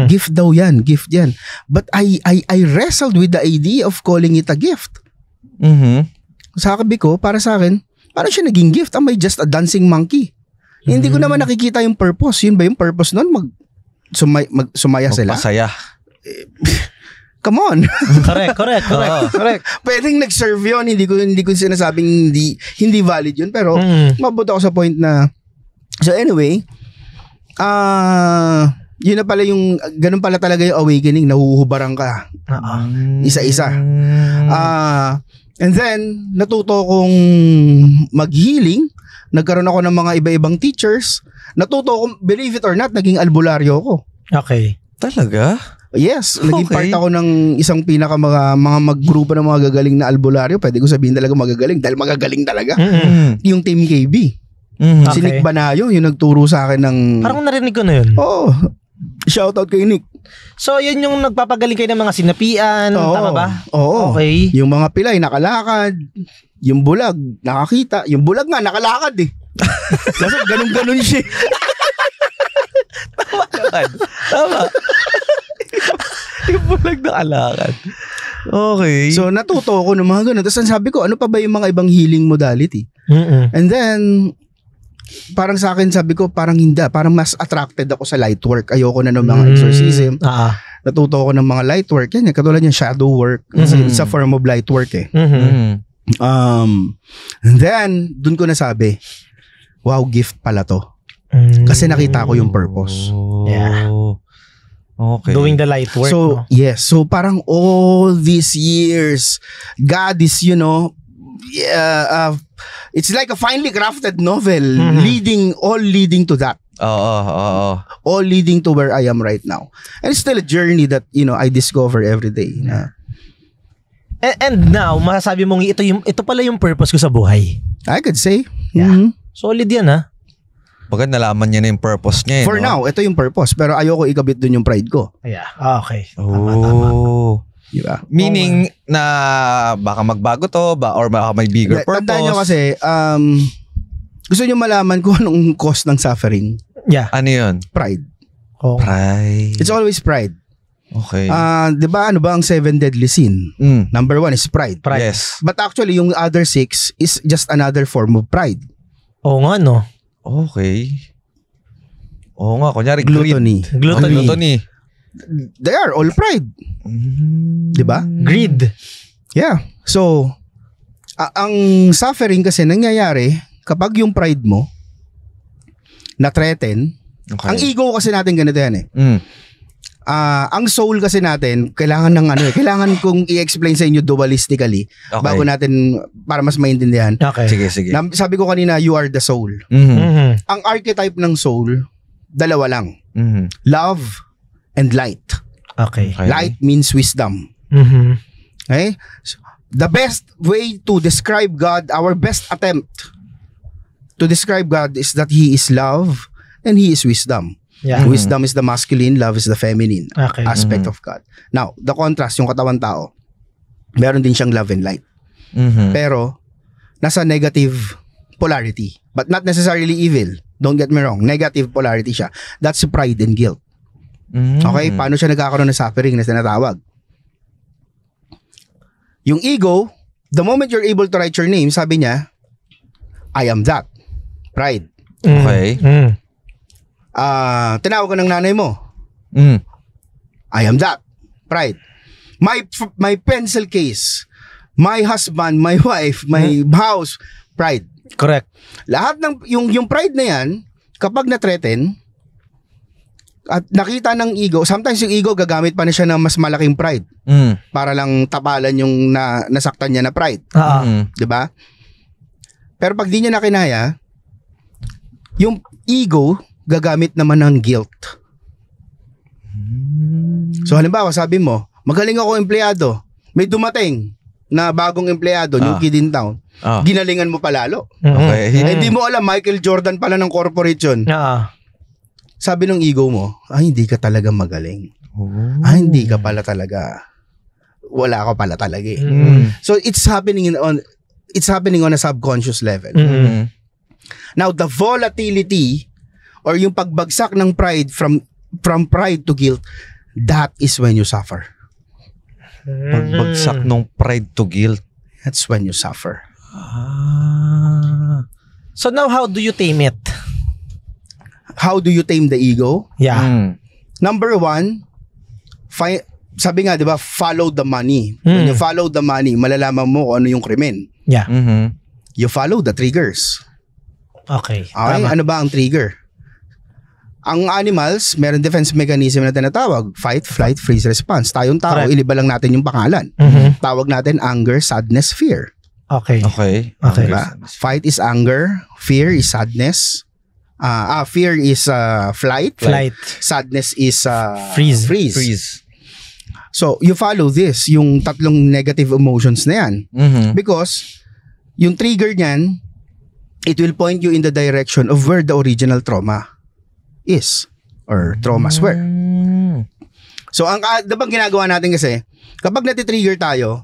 Gift daw yan, gift yan. But I wrestled with the idea of calling it a gift. Sabi ko, para sa akin, paano siya naging gift? Am I just a dancing monkey? Hindi ko naman nakikita yung purpose. Yun ba yung purpose nun? Sumaya sila? Magpasaya. Come on. Correct. Pwedeng nag-serve yun. Hindi ko sinasabing hindi valid yun. Pero mabuti ako sa point na, so anyway, yun na pala yung, ganun pala talaga yung awakening. Nahuhubarang ka. Isa-isa. And then, natuto kong mag-healing. Nagkaroon ako ng mga iba-ibang teachers. Natuto kong, believe it or not, naging albularyo ko. Okay. Talaga? Yes. Naging part ako ng isang mga mag-grupo ng mga gagaling na albularyo. Pwede ko sabihin talaga magagaling dahil magagaling talaga. Yung Team KB. Si Nick Banayo, yung nagturo sa akin ng... Parang narinig ko na yun. Oo. Shoutout kay Nick. So, yun yung nagpapagaling kayo ng mga sinapian, tama ba? Oo. Okay. Yung mga pilay, nakalakad. Yung bulag, nakakita. Yung bulag nga, nakalakad eh. Kasi ganun-ganun siya. Tama. Yung bulag nakalakad. Okay. So, natuto ako ng mga ganun. Tapos sabi ko, ano pa ba yung mga ibang healing modality? And then, parang sa akin sabi ko parang hindi, parang mas attracted ako sa light work. Ayoko na ng mga exorcism. Natuto ako ng mga light work. Yan, katulad yung shadow work. It's a form of light work eh. And then dun ko nasabi, wow, gift pala to. Kasi nakita ko yung purpose. Yeah. Okay. Doing the light work. So, yes. So parang all these years, God is, it's like a finely crafted novel leading to that. All leading to where I am right now. And it's still a journey that, I discover every day. And now, masasabi mong ito pala yung purpose ko sa buhay. I could say. Yeah. Solid yan ha. Pagka nalaman niya na yung purpose niya. For now, ito yung purpose. Pero ayoko ikabit dun yung pride ko. Yeah. Okay. Tama. Diba? Meaning na baka magbago to or baka may bigger purpose. Tandaan nyo kasi, gusto nyo malaman kung anong cause ng suffering. Yeah. Ano yun? Pride. Oh. Pride. It's always pride. Okay. 'Di ba ano ba ang 7 deadly sin? Number 1 is pride. Yes. But actually, yung other 6 is just another form of pride. Oo nga, no? Okay. Oo nga, kunyari Gluttony. Gluttony. They are all pride. 'Di ba? Greed. Yeah. So, ang suffering kasi nangyayari kapag yung pride mo na-threaten. Okay. Ang ego kasi natin ganito yan ang soul kasi natin, kailangan kong i-explain sa inyo dualistically bago natin, para mas maintindihan. Okay. Sige. Sabi ko kanina, you are the soul. Ang archetype ng soul, dalawa lang. Love and light. Okay. Light means wisdom. Okay? So, the best way to describe God, our best attempt to describe God is that He is love and He is wisdom. Yeah. Wisdom is the masculine, love is the feminine aspect of God. Now, the contrast, yung katawan tao, meron din siyang love and light. Pero, nasa negative polarity. But not necessarily evil. Don't get me wrong. Negative polarity siya. That's pride and guilt. Okay? Paano siya nagkakaroon ng suffering na tinatawag? Yung ego, the moment you're able to write your name, sabi niya, I am that. Pride. Okay. Tinawag ka ng nanay mo. I am that. Pride. My pencil case, my husband, my wife, my house, pride. Correct. Lahat ng yung pride na yan, kapag na-threaten at nakita ng ego, sometimes yung ego gagamit pa na siya ng mas malaking pride para lang tapalan yung nasaktan niya na pride. 'Di ba? Pero pag di niya na kinaya, yung ego gagamit naman ng guilt. So halimbawa, sabi mo, magaling ako empleyado. May dumating na bagong empleyado, yung kid in town. Ginalingan mo palalo. Okay. Hindi mo alam, Michael Jordan pala ng corporation. Sabi ng ego mo, hindi ka talaga magaling. Hindi ka pala talaga. Wala ka pala talaga eh. So it's happening on a subconscious level. Now, the volatility or yung pagbagsak ng pride from pride to guilt, that is when you suffer. Pagbagsak ng pride to guilt. That's when you suffer. So now, how do you tame it? How do you tame the ego? Yeah. Number 1, sabi nga, di ba, follow the money. When you follow the money, malalaman mo kung ano yung krimen. Yeah. You follow the triggers. Okay. Ano ba ang trigger? Ang animals, meron defense mechanism na tinatawag, fight, flight, freeze, response. Tayong tao, iniba lang natin yung pangalan. Tawag natin anger, sadness, fear. Okay. Diba? Fight is anger, fear is sadness. Fear is flight. Sadness is freeze. So, you follow this, yung tatlong negative emotions na yan. Because, yung trigger niyan, it will point you in the direction of where the original trauma is or traumas were. So, diba ginagawa natin kasi, kapag natitrigger tayo,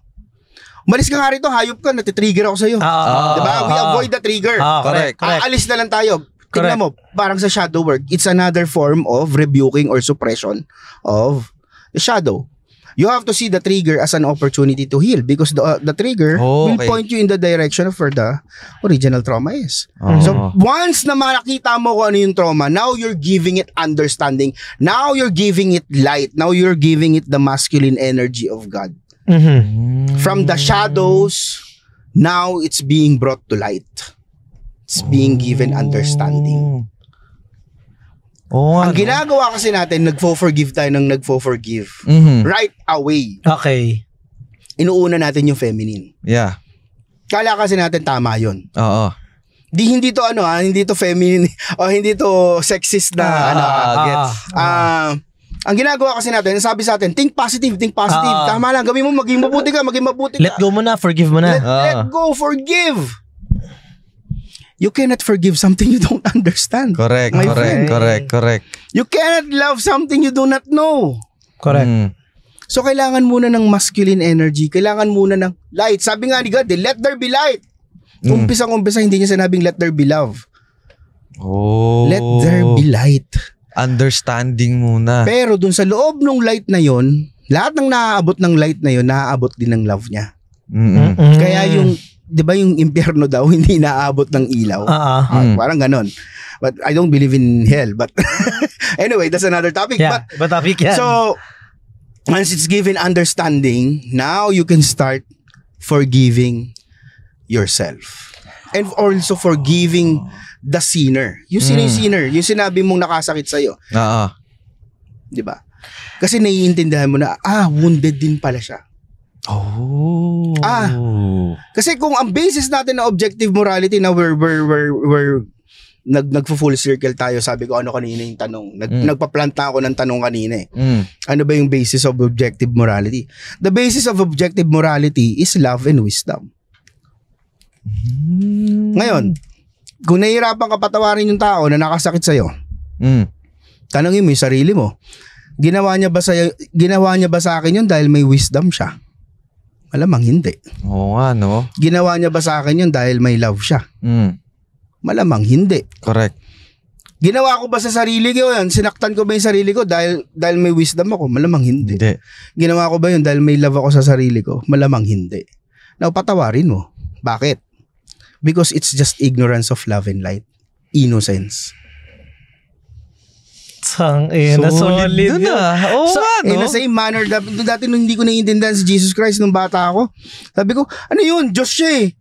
umalis ka nga rito, hayop ka, natitrigger ako sa'yo. Diba? We avoid the trigger. Correct. Aalis na lang tayo. Tingnan mo, parang sa shadow work, it's another form of rebuking or suppression of the shadow. You have to see the trigger as an opportunity to heal because the trigger will point you in the direction of where the original trauma is. So, once na makita mo kung ano yung trauma, now you're giving it understanding. Now you're giving it light. Now you're giving it the masculine energy of God. From the shadows, now it's being brought to light. It's being given understanding. Ang ginagawa kasi natin, nagfo-forgive tayo ng nagfo-forgive. Right away. Okay. Inuuna natin yung feminine. Yeah. Kala kasi natin tama yun. Oo. Hindi to hindi to feminine o hindi to sexist na gets. Ang ginagawa kasi natin, sabi sa atin, think positive. Tama lang, gawin mo, maging mabuti ka. Let go mo na, forgive mo na. Let go, forgive. You cannot forgive something you don't understand. Correct. You cannot love something you do not know. Correct. So, kailangan muna ng masculine energy. Kailangan muna ng light. Sabi nga ni God, let there be light. Umpisa, hindi niya sinabing let there be love. Let there be light. Understanding muna. Pero dun sa loob ng light na yon, lahat ng naaabot ng light na yon, naaabot din ng love niya. Mm-mm. Kaya yung, di ba yung impyerno daw, hindi naaabot ng ilaw. Parang ganon. But I don't believe in hell. But anyway, that's another topic. Yeah, but topic yan. So, once it's given understanding, now you can start forgiving yourself. And also forgiving the sinner. Yung sino yung sinner? Yung sinabi mong nakasakit sa'yo. Oo. Di ba? Kasi naiintindihan mo na, wounded din pala siya. Oh. Kasi kung ang basis natin na objective morality na we're nagfo-full circle tayo, sabi ko ano kanina yung tanong. Nagpa-plant ako ng tanong kanina eh. Ano ba yung basis of objective morality? The basis of objective morality is love and wisdom. Ngayon, kung nahihirapan ka patawarin yung tao na nakasakit sa'yo, tanongin mo yung sarili mo. Ginawa niya ba sa akin yun dahil may wisdom siya? Malamang hindi. Oo nga, no? Ginawa niya ba sa akin yun dahil may love siya? Malamang hindi. Correct. Ginawa ko ba sa sarili ko yun? Sinaktan ko ba yung sarili ko dahil may wisdom ako? Malamang hindi. Ginawa ko ba yun dahil may love ako sa sarili ko? Malamang hindi. Now, patawarin mo. Bakit? Because it's just ignorance of love and light. Innocence. Solid dun Oo So, nga, no? in the same manner, dati nung hindi ko naiintindihan si Jesus Christ nung bata ako, sabi ko, ano yun? Diyos siya eh.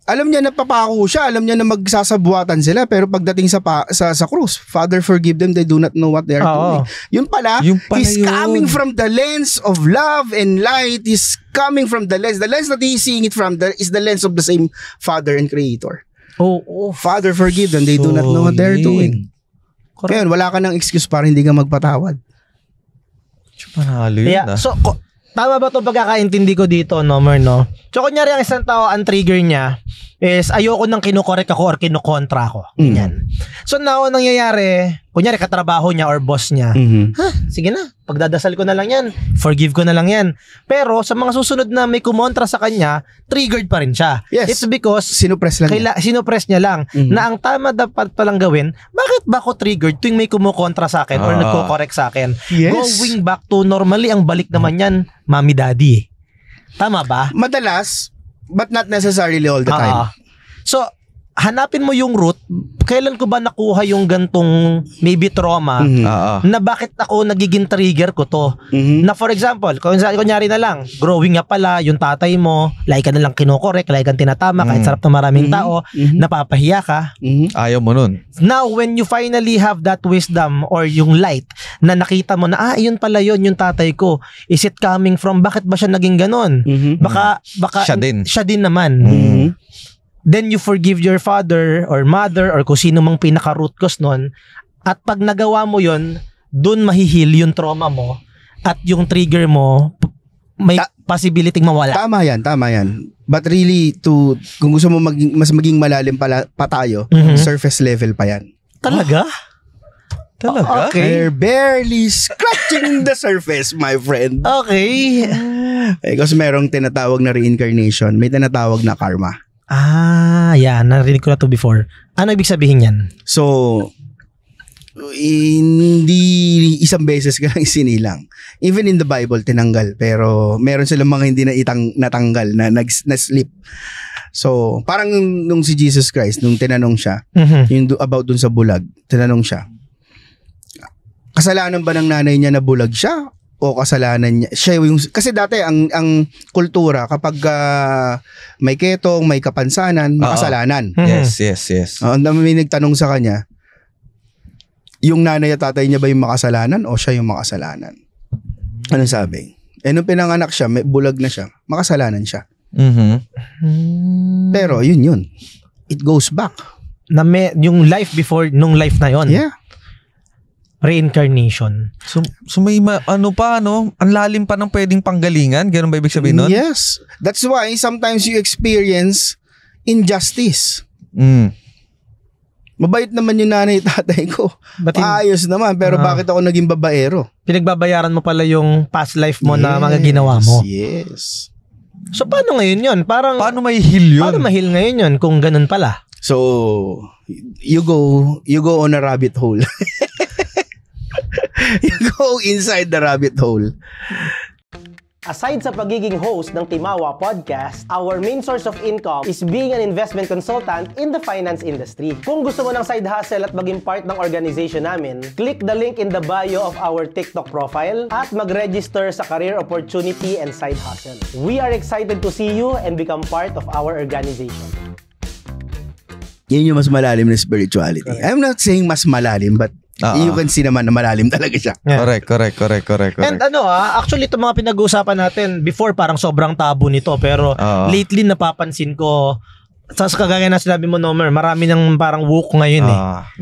Alam niya na papako siya, alam niya na magsasabuatan sila, pero pagdating sa krus, Father, forgive them, they do not know what they are doing. Yun pala, he's coming from the lens of love and light. He's coming from the lens that he's seeing it from is the lens of the same Father and Creator. Father, forgive them, they do not know what they are doing. Ngayon, wala ka ng excuse para hindi ka magpatawad. Panalo yun, So, tama ba itong pagkakaintindi ko dito, Nomer, no? So, kunyari ang isang tao, ang trigger niya is ayoko nang kinukorek ako or kinukontra ako. Ganyan. So, now, nangyayari, kunyari katrabaho niya or boss niya, sige na, pagdadasal ko na lang yan, forgive ko na lang yan. Pero, sa mga susunod na may kumontra sa kanya, triggered pa rin siya. Yes. It's because, sinupress niya lang, na ang tama dapat palang gawin, bakit ba ako triggered tuwing may kumukontra sa akin or nagko-correct sa akin? Yes. Going back to normally, ang balik naman yan, mommy, daddy. Tama ba? Madalas, but not necessarily all the time. So, hanapin mo yung root, kailan ko ba nakuha yung gantong maybe trauma na bakit ako nagiging trigger ko to? Na for example, kunyari na lang, growing up pala, yung tatay mo, like ka na lang kinokorek, like kang tinatama, kahit sarap na maraming tao, napapahiya ka. Ayaw mo nun. Now, when you finally have that wisdom or yung light na nakita mo na, yun pala yun, yung tatay ko, is it coming from, bakit ba siya naging ganon? Baka siya din naman. Then you forgive your father or mother or kung sino mang pinaka-root cause nun. At pag nagawa mo yon, dun mahihil yung trauma mo at yung trigger mo may possibility mawala. Tama yan. But really, kung gusto mo mas maging malalim pa tayo, surface level pa yan. Talaga? Okay. They're barely scratching the surface, my friend. Okay. Kasi merong tinatawag na reincarnation, may tinatawag na karma. Narinig ko na to before. Ano ibig sabihin yan? So, hindi isang beses ka lang sinilang. Even in the Bible, tinanggal. Pero meron silang mga hindi na natanggal, na slip. So, parang nung si Jesus Christ, nung tinanong siya, yung about dun sa bulag, tinanong siya, kasalanan ba ng nanay niya na bulag siya? O kasalanan niya siya yung, kasi dati ang kultura kapag may ketong, may kapansanan, makasalanan. Yes. Ang dami nagtanong sa kanya, yung nanay at tatay niya ba yung makasalanan o siya yung makasalanan? Anong sabi? Nung pinanganak siya, may bulag na siya, makasalanan siya. Pero yun. It goes back. Yung life before nung life na yon. Yeah. Reincarnation. So may ang lalim pa ng pwedeng panggalingan? Ganun ba ibig sabihin nun? Yes. That's why sometimes you experience injustice. Mabait naman yung nanay tatay ko. Ayos naman, pero bakit ako naging babaero? Pinagbabayaran mo pala yung past life mo na mga ginawa mo. Yes. So paano ngayon yun? Paano may heal yun? Paano mahil ngayon yun kung ganun pala? So, you go on a rabbit hole. You go inside the rabbit hole. Aside sa pagiging host ng Timawa Podcast, our main source of income is being an investment consultant in the finance industry. Kung gusto mo ng side hustle at maging part ng organization namin, click the link in the bio of our TikTok profile at mag-register sa career opportunity and side hustle. We are excited to see you and become part of our organization. Yan yung mas malalim na spirituality. Correct. I'm not saying mas malalim, but you can see naman na malalim talaga siya. Yeah. Correct. And actually itong mga pinag-uusapan natin, before parang sobrang tabu nito, pero lately napapansin ko, sa kagaya na sinabi mo, Nomer, marami ng parang woke ngayon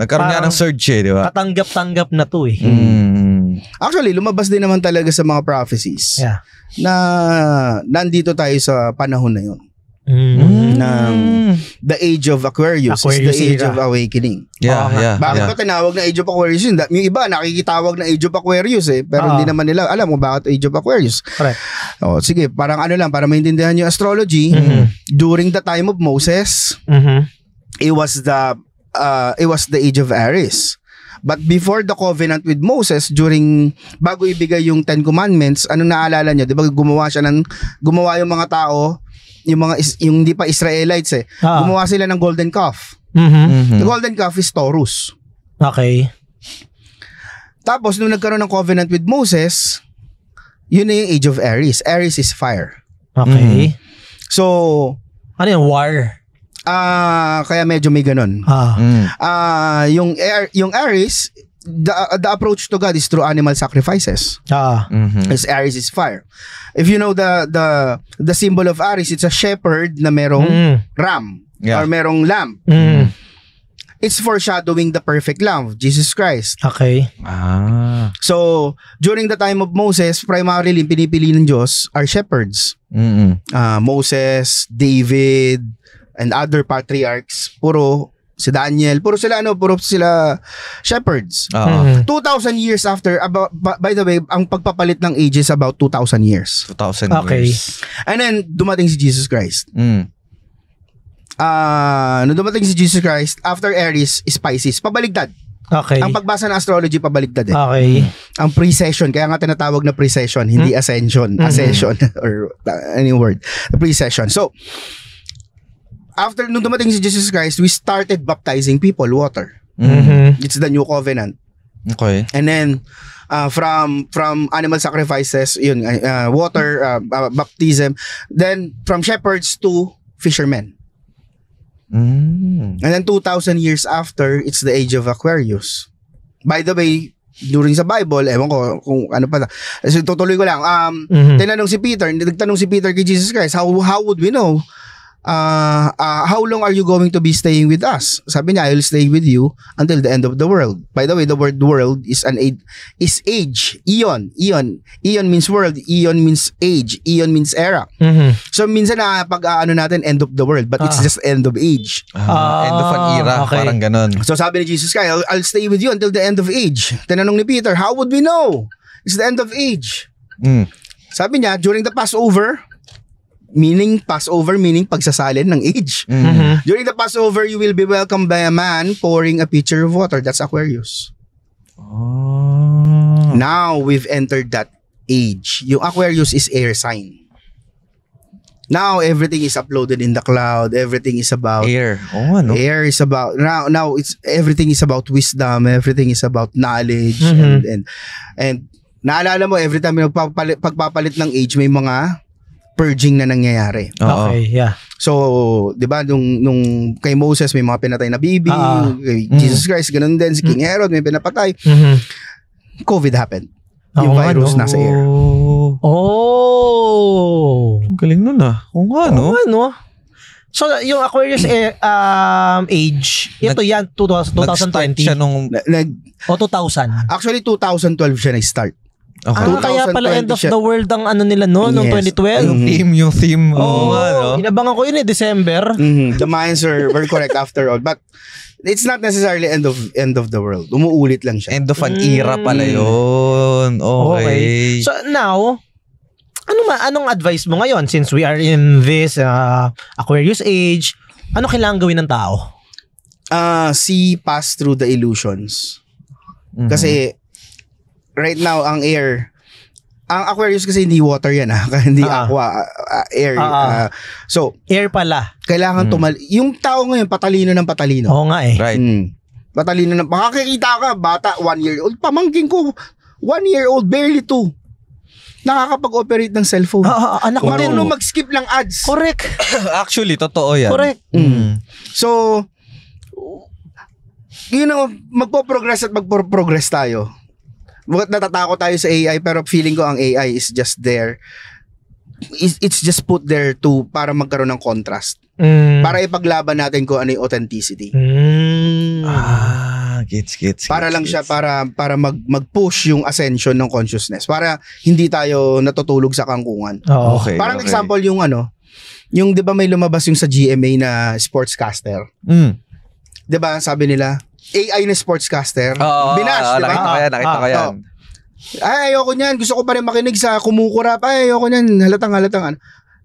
Nagkaroon nga ng surge di ba? Katanggap-tanggap na to eh. Actually, lumabas din naman talaga sa mga prophecies na nandito tayo sa panahon na yun. The age of Aquarius is the age of awakening. Bakit ba tinawag na age of Aquarius yun? Yung iba nakikitawag na age of Aquarius pero hindi naman nila alam kung bakit age of Aquarius. Correct. Sige, parang lang para maintindihan yung astrology. During the time of Moses, it was the age of Aries. But before the covenant with Moses, bago ibigay yung 10 Commandments, ano naalala nyo? Di ba gumawa yung mga tao, yung hindi pa Israelites gumawa sila ng golden calf. The golden calf is Taurus. Okay. Tapos nung nagkaroon ng covenant with Moses, yun na yung age of Aries. Aries is fire. Okay. So, ano yung war? Kaya medyo may ganun. Yung Aries, the approach to God is through animal sacrifices. Because Aries is fire. If you know the symbol of Aries, it's a shepherd na merong ram or merong lamb. It's foreshadowing the perfect lamb, Jesus Christ. Okay. So, during the time of Moses, primarily pinipili ng Diyos are shepherds. Moses, David, and other patriarchs, puro si Daniel, puro sila shepherds. 2,000 years after, by the way, ang pagpapalit ng age is about 2,000 years. 2,000 years. And then, dumating si Jesus Christ. Nung dumating si Jesus Christ, after Aries is Pisces. Pabaligtad. Okay. Ang pagbasa ng astrology, pabaligtad Okay. Ang precession, kaya nga tinatawag na precession, hindi ascension. Ascension, or any word. The precession. So, after nung dumating si Jesus Christ, we started baptizing people, water. It's the new covenant. Okay. And then from animal sacrifices, yun, water, baptism. Then from shepherds to fishermen. And then 2,000 years after, it's the age of Aquarius. By the way, during sa Bible, ewan ko kung ano pa. So, tutuloy ko lang. Nagtanong si Peter kay Jesus Christ, how would we know? How long are you going to be staying with us? Sabi niya, I will stay with you until the end of the world. By the way, the word world is age, eon. Eon means world, eon means age, eon means era. So minsan na natin end of the world, but it's just end of age. End of an era, okay. Parang ganon. So sabi ni Jesus Christ, I'll stay with you until the end of age. Tinanong ni Peter, how would we know? It's the end of age. Sabi niya, during the Passover meaning pagsasalin ng age. During the Passover, you will be welcomed by a man pouring a pitcher of water. That's Aquarius. Now, we've entered that age. Yung Aquarius is air sign. Now, everything is uploaded in the cloud. Everything is about air. Air is about now everything is about wisdom. Everything is about knowledge and naalala mo every time pagpapalit ng age may mga purging na nangyayari. Okay, yeah. So, 'di ba nung kay Moses may mga pinatay na baby, kay Jesus Christ ganun din si King Herod may pinapatay. COVID happened. Yung virus nasa air. Galing nun Oo nga, no? So, yung Aquarius age, ito yan, 2020. Nag-start siya nung... 2000. Actually, 2012 siya nag-start. Okay. Kaya pala end of the world ang nila noong 2012. Yung theme. Inabangan ko yun December. The Mayans were correct after all. But it's not necessarily end of the world. Umuulit lang siya. End of an era pala yun. Okay. So now, anong advice mo ngayon since we are in this Aquarius age? Ano kailangan gawin ng tao? See past through the illusions. Kasi right now, ang air, ang Aquarius kasi hindi water yan hindi aqua, air. So, air pala. Kailangan yung tao ngayon, patalino ng patalino. Oo nga eh. Right. Patalino ng, makakikita ka, bata, 1 year old, pamangkin ko, 1 year old, barely 2. Nakakapag-operate ng cellphone. Anak ko din. Marunong mag-skip ng ads. Correct. Actually, totoo yan. Correct. So, magpo-progress at magpo-progress tayo. Natatakot tayo sa AI, pero feeling ko ang AI is just there. It's just put there para magkaroon ng contrast. Para ipaglaban natin kung ano yung authenticity. Gets. Para lang siya, para mag-push yung ascension ng consciousness. Para hindi tayo natutulog sa kangkungan. Okay. Parang example yung yung 'di ba may lumabas yung sa GMA na sportscaster. 'Di ba sabi nila AI na sportscaster. Binash, 'di ba? Nakita ko yan. Ay, ayoko niyan. Gusto ko pa rin makinig sa kumukurap. Ay, ayoko niyan. Halatang.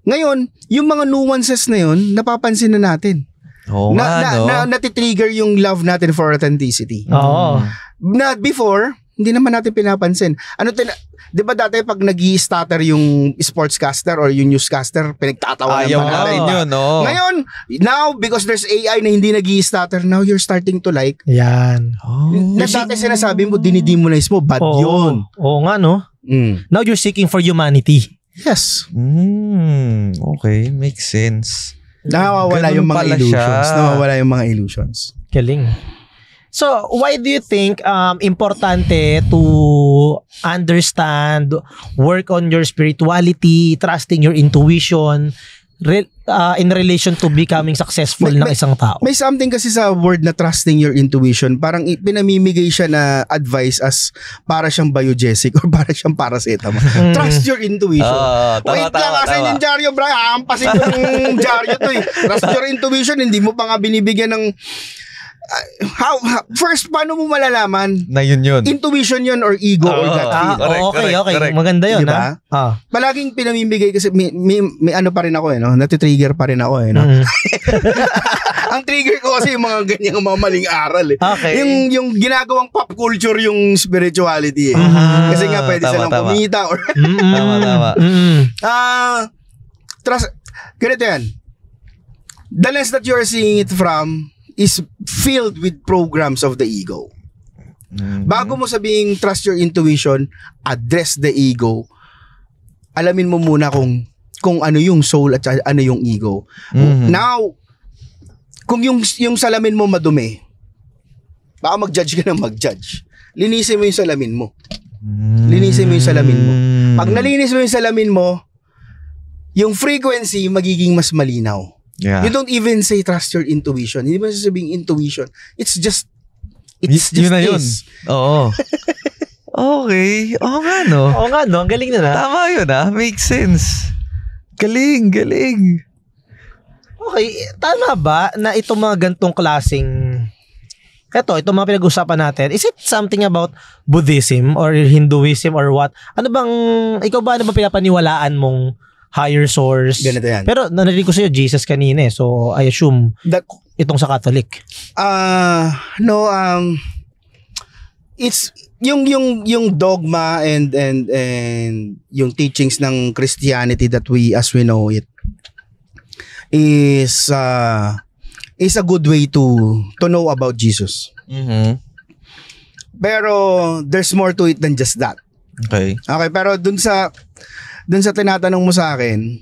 Ngayon, yung mga nuances na yun, napapansin na natin. Natitrigger yung love natin for authenticity. Na before, hindi naman natin pinapansin. Di ba dati pag nag-i-stutter yung sportscaster or yung newscaster, pinagtatawanan ayaw pa natin yun, no? Ngayon, now, because there's AI na hindi nag-i-stutter, now you're starting to like. Yan. Na dati sinasabi mo, dinidemonize mo, bad yun. Oo nga, no? Now you're seeking for humanity. Yes. Okay, makes sense. Nawawala yung mga illusions. Galing. So, why do you think importante to understand, work on your spirituality, trusting your intuition in relation to becoming successful ng isang tao? May something kasi sa word na trusting your intuition, parang pinamimigay siya na advice as para siyang biogesic or para siyang paracetamol. Trust your intuition. Wait lang kasi yung dyaryo, bro. Hampasin ko yung dyaryo to eh. Trust your intuition, hindi mo pa nga binibigyan ng first, paano mo malalaman na yun? Intuition yun or ego or gut feel? Correct. Maganda yun, diba? Palaging pinamimigay kasi may ano pa rin ako no? Natitrigger pa rin ako no? Ang trigger ko kasi yung mga ganyang mga maling aral Okay. Yung ginagawang pop culture yung spirituality kasi nga pwede silang kumita or Tama. trust, ganito yan. The lens that you're seeing it from is filled with programs of the ego. Bago mo sabihing trust your intuition, address the ego. Alamin mo muna kung ano yung soul at ano yung ego. Now, kung yung salamin mo madumi, baka mag-judge ka na mag-judge. Linisin mo yung salamin mo. Pag nalinis mo yung salamin mo, yung frequency magiging mas malinaw. Yeah. You don't even say trust your intuition. Hindi mo sasabing intuition. It's just yun na yun. Oo. Okay. Oo nga no. Ang galing na. Tama yun Makes sense. Galing. Okay. Tama ba na itong mga gantong klaseng itong mga pinag-usapan natin, is it something about Buddhism or Hinduism or what? Ikaw ba pinapaniwalaan mong higher source? Ganito yan. Pero narinig ko sa'yo Jesus kanina so I assume that itong sa Catholic. No, it's yung dogma and yung teachings ng Christianity that as we know it is a good way to know about Jesus. Pero there's more to it than just that. Okay, pero dun sa tinatanong mo sa akin,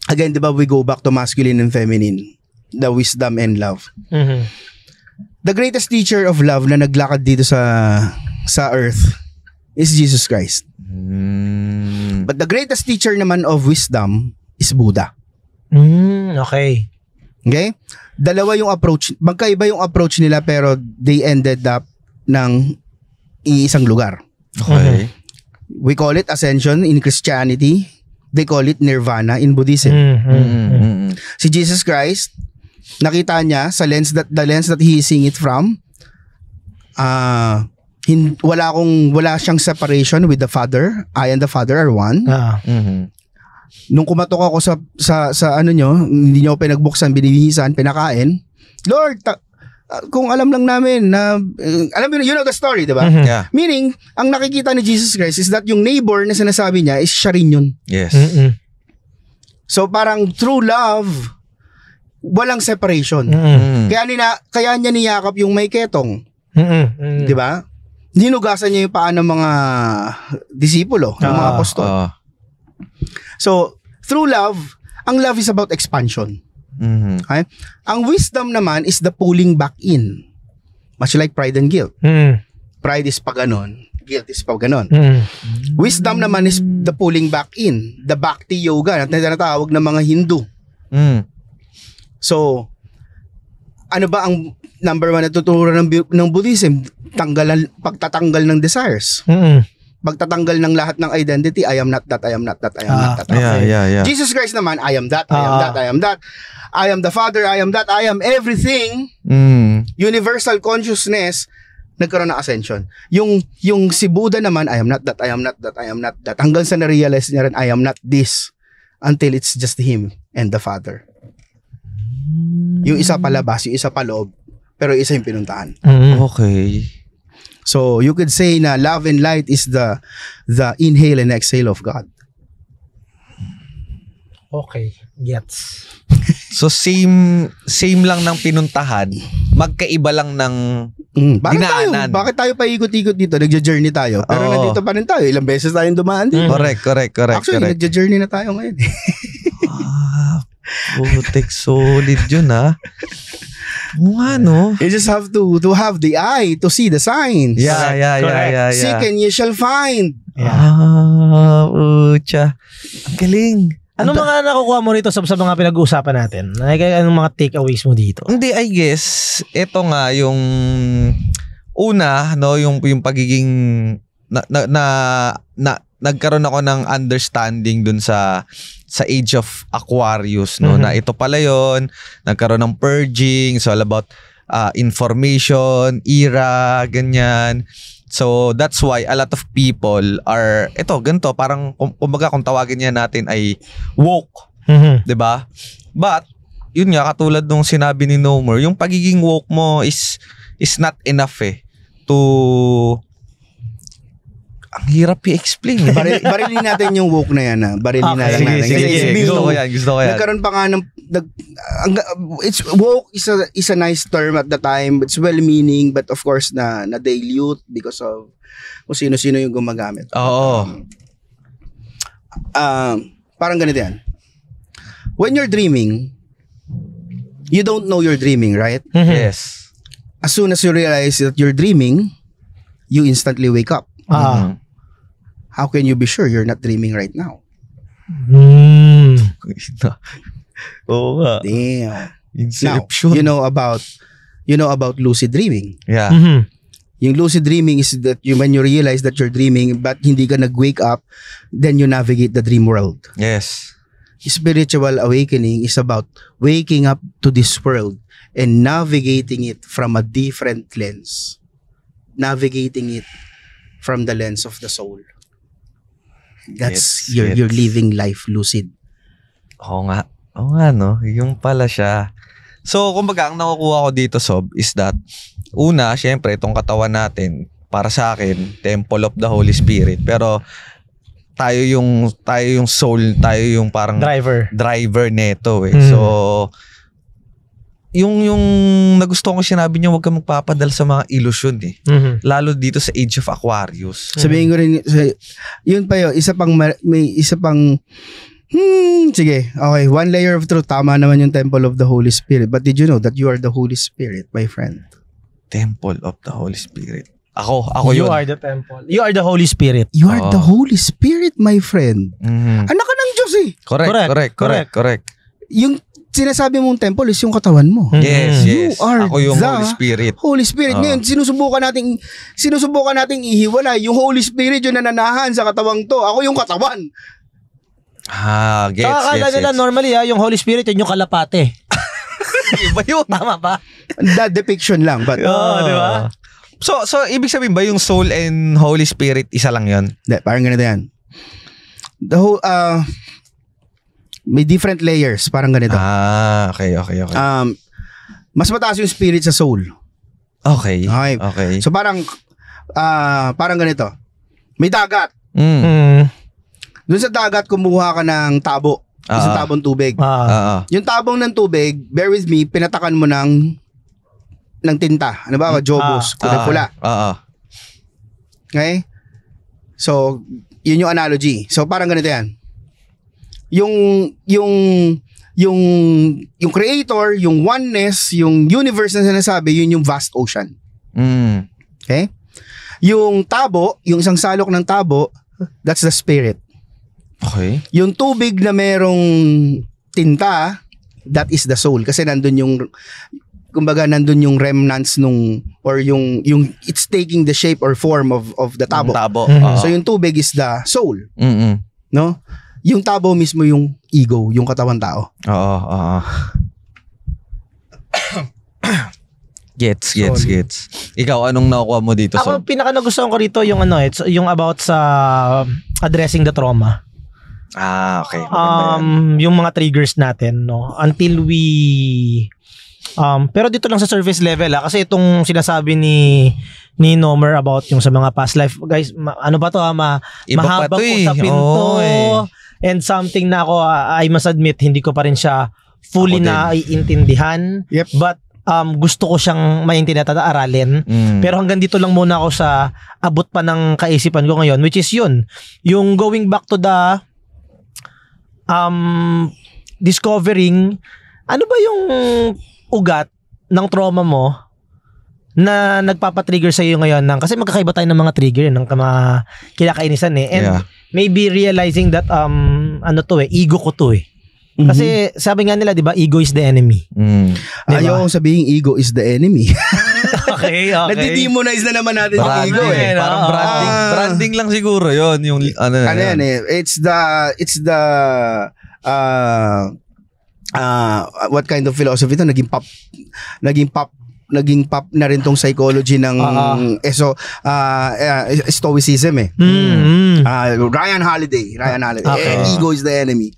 again, di ba we go back to masculine and feminine, the wisdom and love. The greatest teacher of love na naglakad dito sa earth is Jesus Christ. But the greatest teacher naman of wisdom is Buddha. Okay. Dalawa yung approach, magkaiba yung approach nila pero they ended up ng iisang lugar. Okay. We call it ascension in Christianity. They call it nirvana in Buddhism. Si Jesus Christ, nakita niya sa the lens that he is seeing it from, wala siyang separation with the Father. I and the Father are one. Nung kumatok ako sa ano nyo, hindi nyo pinagbuksan, binibihisan, pinakain, Lord, kung alam lang namin na, alam mo, you know the story, di ba? Mhm. Yeah. Meaning, ang nakikita ni Jesus Christ is that yung neighbor na sinasabi niya is siya rin yun. Yes. Mm-mm. So parang true love, walang separation. Mm-mm. Kaya niya niyakap yung may ketong, Mm-mm. Mm-mm. di ba? Hinugasan niya yung paa ng mga disipulo, ng mga apostol. So, through love, ang love is about expansion. Mhm. Okay? Ang wisdom naman is the pulling back in. Much like pride and guilt. Mm-mm. Pride is pag ganon, guilt is pag ganon. Mm-mm. Wisdom naman is the pulling back in, the bhakti yoga na tinatawag ng mga Hindu. Mm. So, ano ba ang number one na tuturo ng Buddhism? Pagtatanggal ng desires. Mm-mm. Pagtatanggal ng lahat ng identity, I am not that, I am not that, I am not that. Yeah. Jesus Christ naman, I am that, I am that, I am that. I am the Father, I am that, I am everything. Mm. Universal consciousness, nagkaroon ng ascension. Yung si Buddha naman, I am not that, I am not that, I am not that. Hanggang sa na-realize niya rin, I am not this. Until it's just him and the Father. Yung isa palabas, yung isa paloob. Pero isa yung pinuntahan. Mm-mm. Okay. So, you could say na love and light is the inhale and exhale of God. Okay, gets. So same lang ng pinuntahan, magkaiba lang ng dinaanan. Bakit tayo paikot-ikot dito? Nagja-journey tayo. Pero Oo. nandito pa rin tayo. Ilang beses tayong dumaan dito. Correct. Actually, nagja-journey na tayo ngayon. Putik, solid yun ha. No? You just have to have the eye to see the signs. Yeah. Seek and you shall find. Ucha. Ang galing. Anong mga nakukuha mo rito sa mga pinag-uusapan natin? Anong mga takeaways mo dito? Hindi, I guess, ito nga yung una, no, yung pagiging nagkaroon ako ng understanding dun sa age of Aquarius, no, na ito pala yon, nagkaroon ng purging, so all about information, era, ganyan. So that's why a lot of people are ganito, parang kumbaga kung tawagin niya natin ay woke, 'di ba? But yun nga, katulad nung sinabi ni Nomer, yung pagiging woke mo is not enough to ang hirap i-explain. Barilin natin yung woke na yan. Barilin natin. Sige. Gusto ko yan. Nagkaroon pa nga ng woke is a nice term at the time. It's well-meaning, but of course na dilute because of kung sino-sino yung gumagamit. Oo. Parang ganito yan. When you're dreaming, you don't know you're dreaming, right? Yes. As soon as you realize that you're dreaming, you instantly wake up. How can you be sure you're not dreaming right now? Oo nga. Damn. Inception. Now, you know about lucid dreaming. Yeah. Yung lucid dreaming is that when you realize that you're dreaming but hindi ka nag-wake up, then you navigate the dream world. Yes. Spiritual awakening is about waking up to this world and navigating it from a different lens. Navigating it from the lens of the soul. That's you're living life lucid. Oo nga, no? Yung pala siya. So, kumbaga, ang nakukuha ko dito, Sob, is that, una, syempre, itong katawan natin, para sa akin, temple of the Holy Spirit. Pero, tayo yung soul, tayo yung parang driver neto So, yung nagustuhan ko sinabi niya, huwag ka magpapadala sa mga ilusyon lalo dito sa Age of Aquarius. Sabihin ko rin, yun pa yun, may isa pang sige, okay, one layer of truth, tama naman yung temple of the Holy Spirit, but did you know that you are the Holy Spirit, my friend? Temple of the Holy Spirit. Ako yun. You are the temple. You are the Holy Spirit. You are the Holy Spirit, my friend. Anak ka ng Diyos Correct. Yung sinasabi mong temple is yung katawan mo. Yes. You are ako yung the Holy Spirit. Holy Spirit. Ngayon, sinusubukan nating ihiwalay. Yung Holy Spirit yung nananahan sa katawang to. Ako yung katawan. Gets. Akala nila normally yung Holy Spirit yun yung kalapate. Iba yun. Tama ba? That depiction lang. But, di ba? So, ibig sabihin ba yung soul and Holy Spirit, isa lang yun? Parang ganito yan. The whole, may different layers. Parang ganito. Okay. Mas mataas yung spirit sa soul. Okay. Okay. Okay. So parang ganito. May dagat. Doon sa dagat, kumuha ka ng tabo. Isang tabong tubig. Yung tabong ng tubig, bear with me, pinatakan mo ng tinta. Ano ba? Jobos. Kulay pula. Okay? So, yun yung analogy. So, parang ganito yan. Yung creator, yung oneness, yung universe na sinasabi, yun yung vast ocean. Okay? Yung tabo, yung isang salok ng tabo, that's the spirit. Okay. Yung tubig na merong tinta, that is the soul. Kasi nandun yung remnants or yung it's taking the shape or form of the tabo. So yung tubig is the soul. No? Yung tabo mismo yung ego, yung katawan tao. Gets. Ikaw, anong nakuha mo dito? Ako, pinaka nagustuhan ko rito yung yung about sa addressing the trauma. Okay. Yung mga triggers natin, no? Until we pero dito lang sa surface level kasi itong sinasabi ni Nomer about yung sa mga past life, guys, ano ba to mahabang usapin to and something na ako I must admit hindi ko pa rin siya fully naiintindihan. But gusto ko siyang maintindihan at aralin. Pero hanggang dito lang muna ako sa abot pa ng kaisipan ko ngayon, which is yung going back to the discovering ano ba yung ugat ng trauma mo na nagpapatrigger sa iyo ngayon kasi magkakaiba tayo ng mga trigger ng kinakainisan and maybe realizing that ego ko to kasi sabi nga nila, di ba, ego is the enemy. Diba? Ayaw kong sabihin ego is the enemy. Okay. Nadi-demonize na naman natin yung ego Parang branding lang siguro yon yung it's the what kind of philosophy ito? Naging pop na rin tong psychology ng stoicism Ryan Holiday. Ego is the enemy.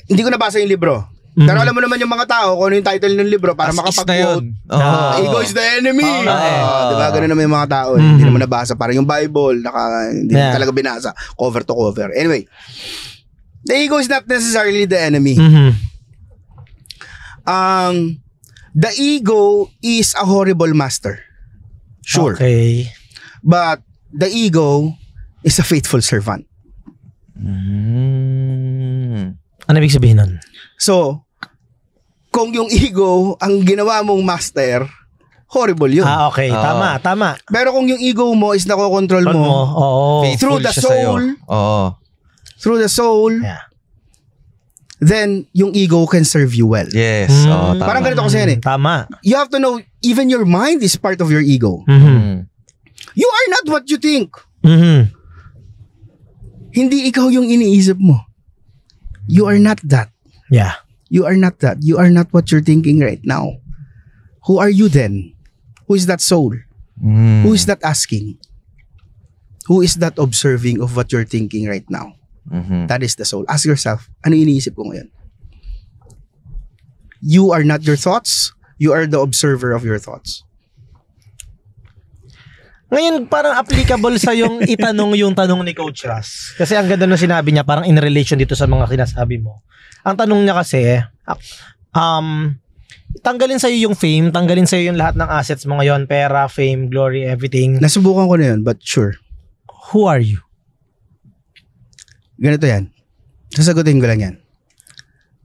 Hindi ko nabasa yung libro. Pero alam mo naman yung mga tao kung ano yung title ng libro para makapag-quote. Ego is the enemy. Diba? Ganun naman yung mga tao. Hindi naman nabasa. Parang yung Bible, hindi talaga binasa. Cover to cover. Anyway, the ego is not necessarily the enemy. The ego is a horrible master. Sure. Okay. But the ego is a faithful servant. Ano ibig sabihin nun? So, kung yung ego ang ginawa mong master, horrible yun. Okay. Tama. Pero kung yung ego mo is nakokontrol mo through the soul, then yung ego can serve you well. Yes. Tama. Parang ganito kasi Tama. You have to know, even your mind is part of your ego. You are not what you think. Hindi ikaw yung iniisip mo. You are not that. Yeah. You are not that. You are not what you're thinking right now. Who are you then? Who is that soul? Who is that asking? Who is that observing of what you're thinking right now? That is the soul. Ask yourself, ano iniisip ko ngayon? You are not your thoughts. You are the observer of your thoughts. Ngayon, parang applicable sa yung itanong yung tanong ni Coach Ras. Kasi ang ganda ng sinabi niya, parang in relation dito sa mga sinasabi mo. Ang tanong niya kasi, tanggalin sa'yo yung fame, tanggalin sa'yo yung lahat ng assets mo ngayon, pera, fame, glory, everything. Nasubukan ko na yun, but sure. Who are you? Ganito yan. Sasagutin ko lang yan.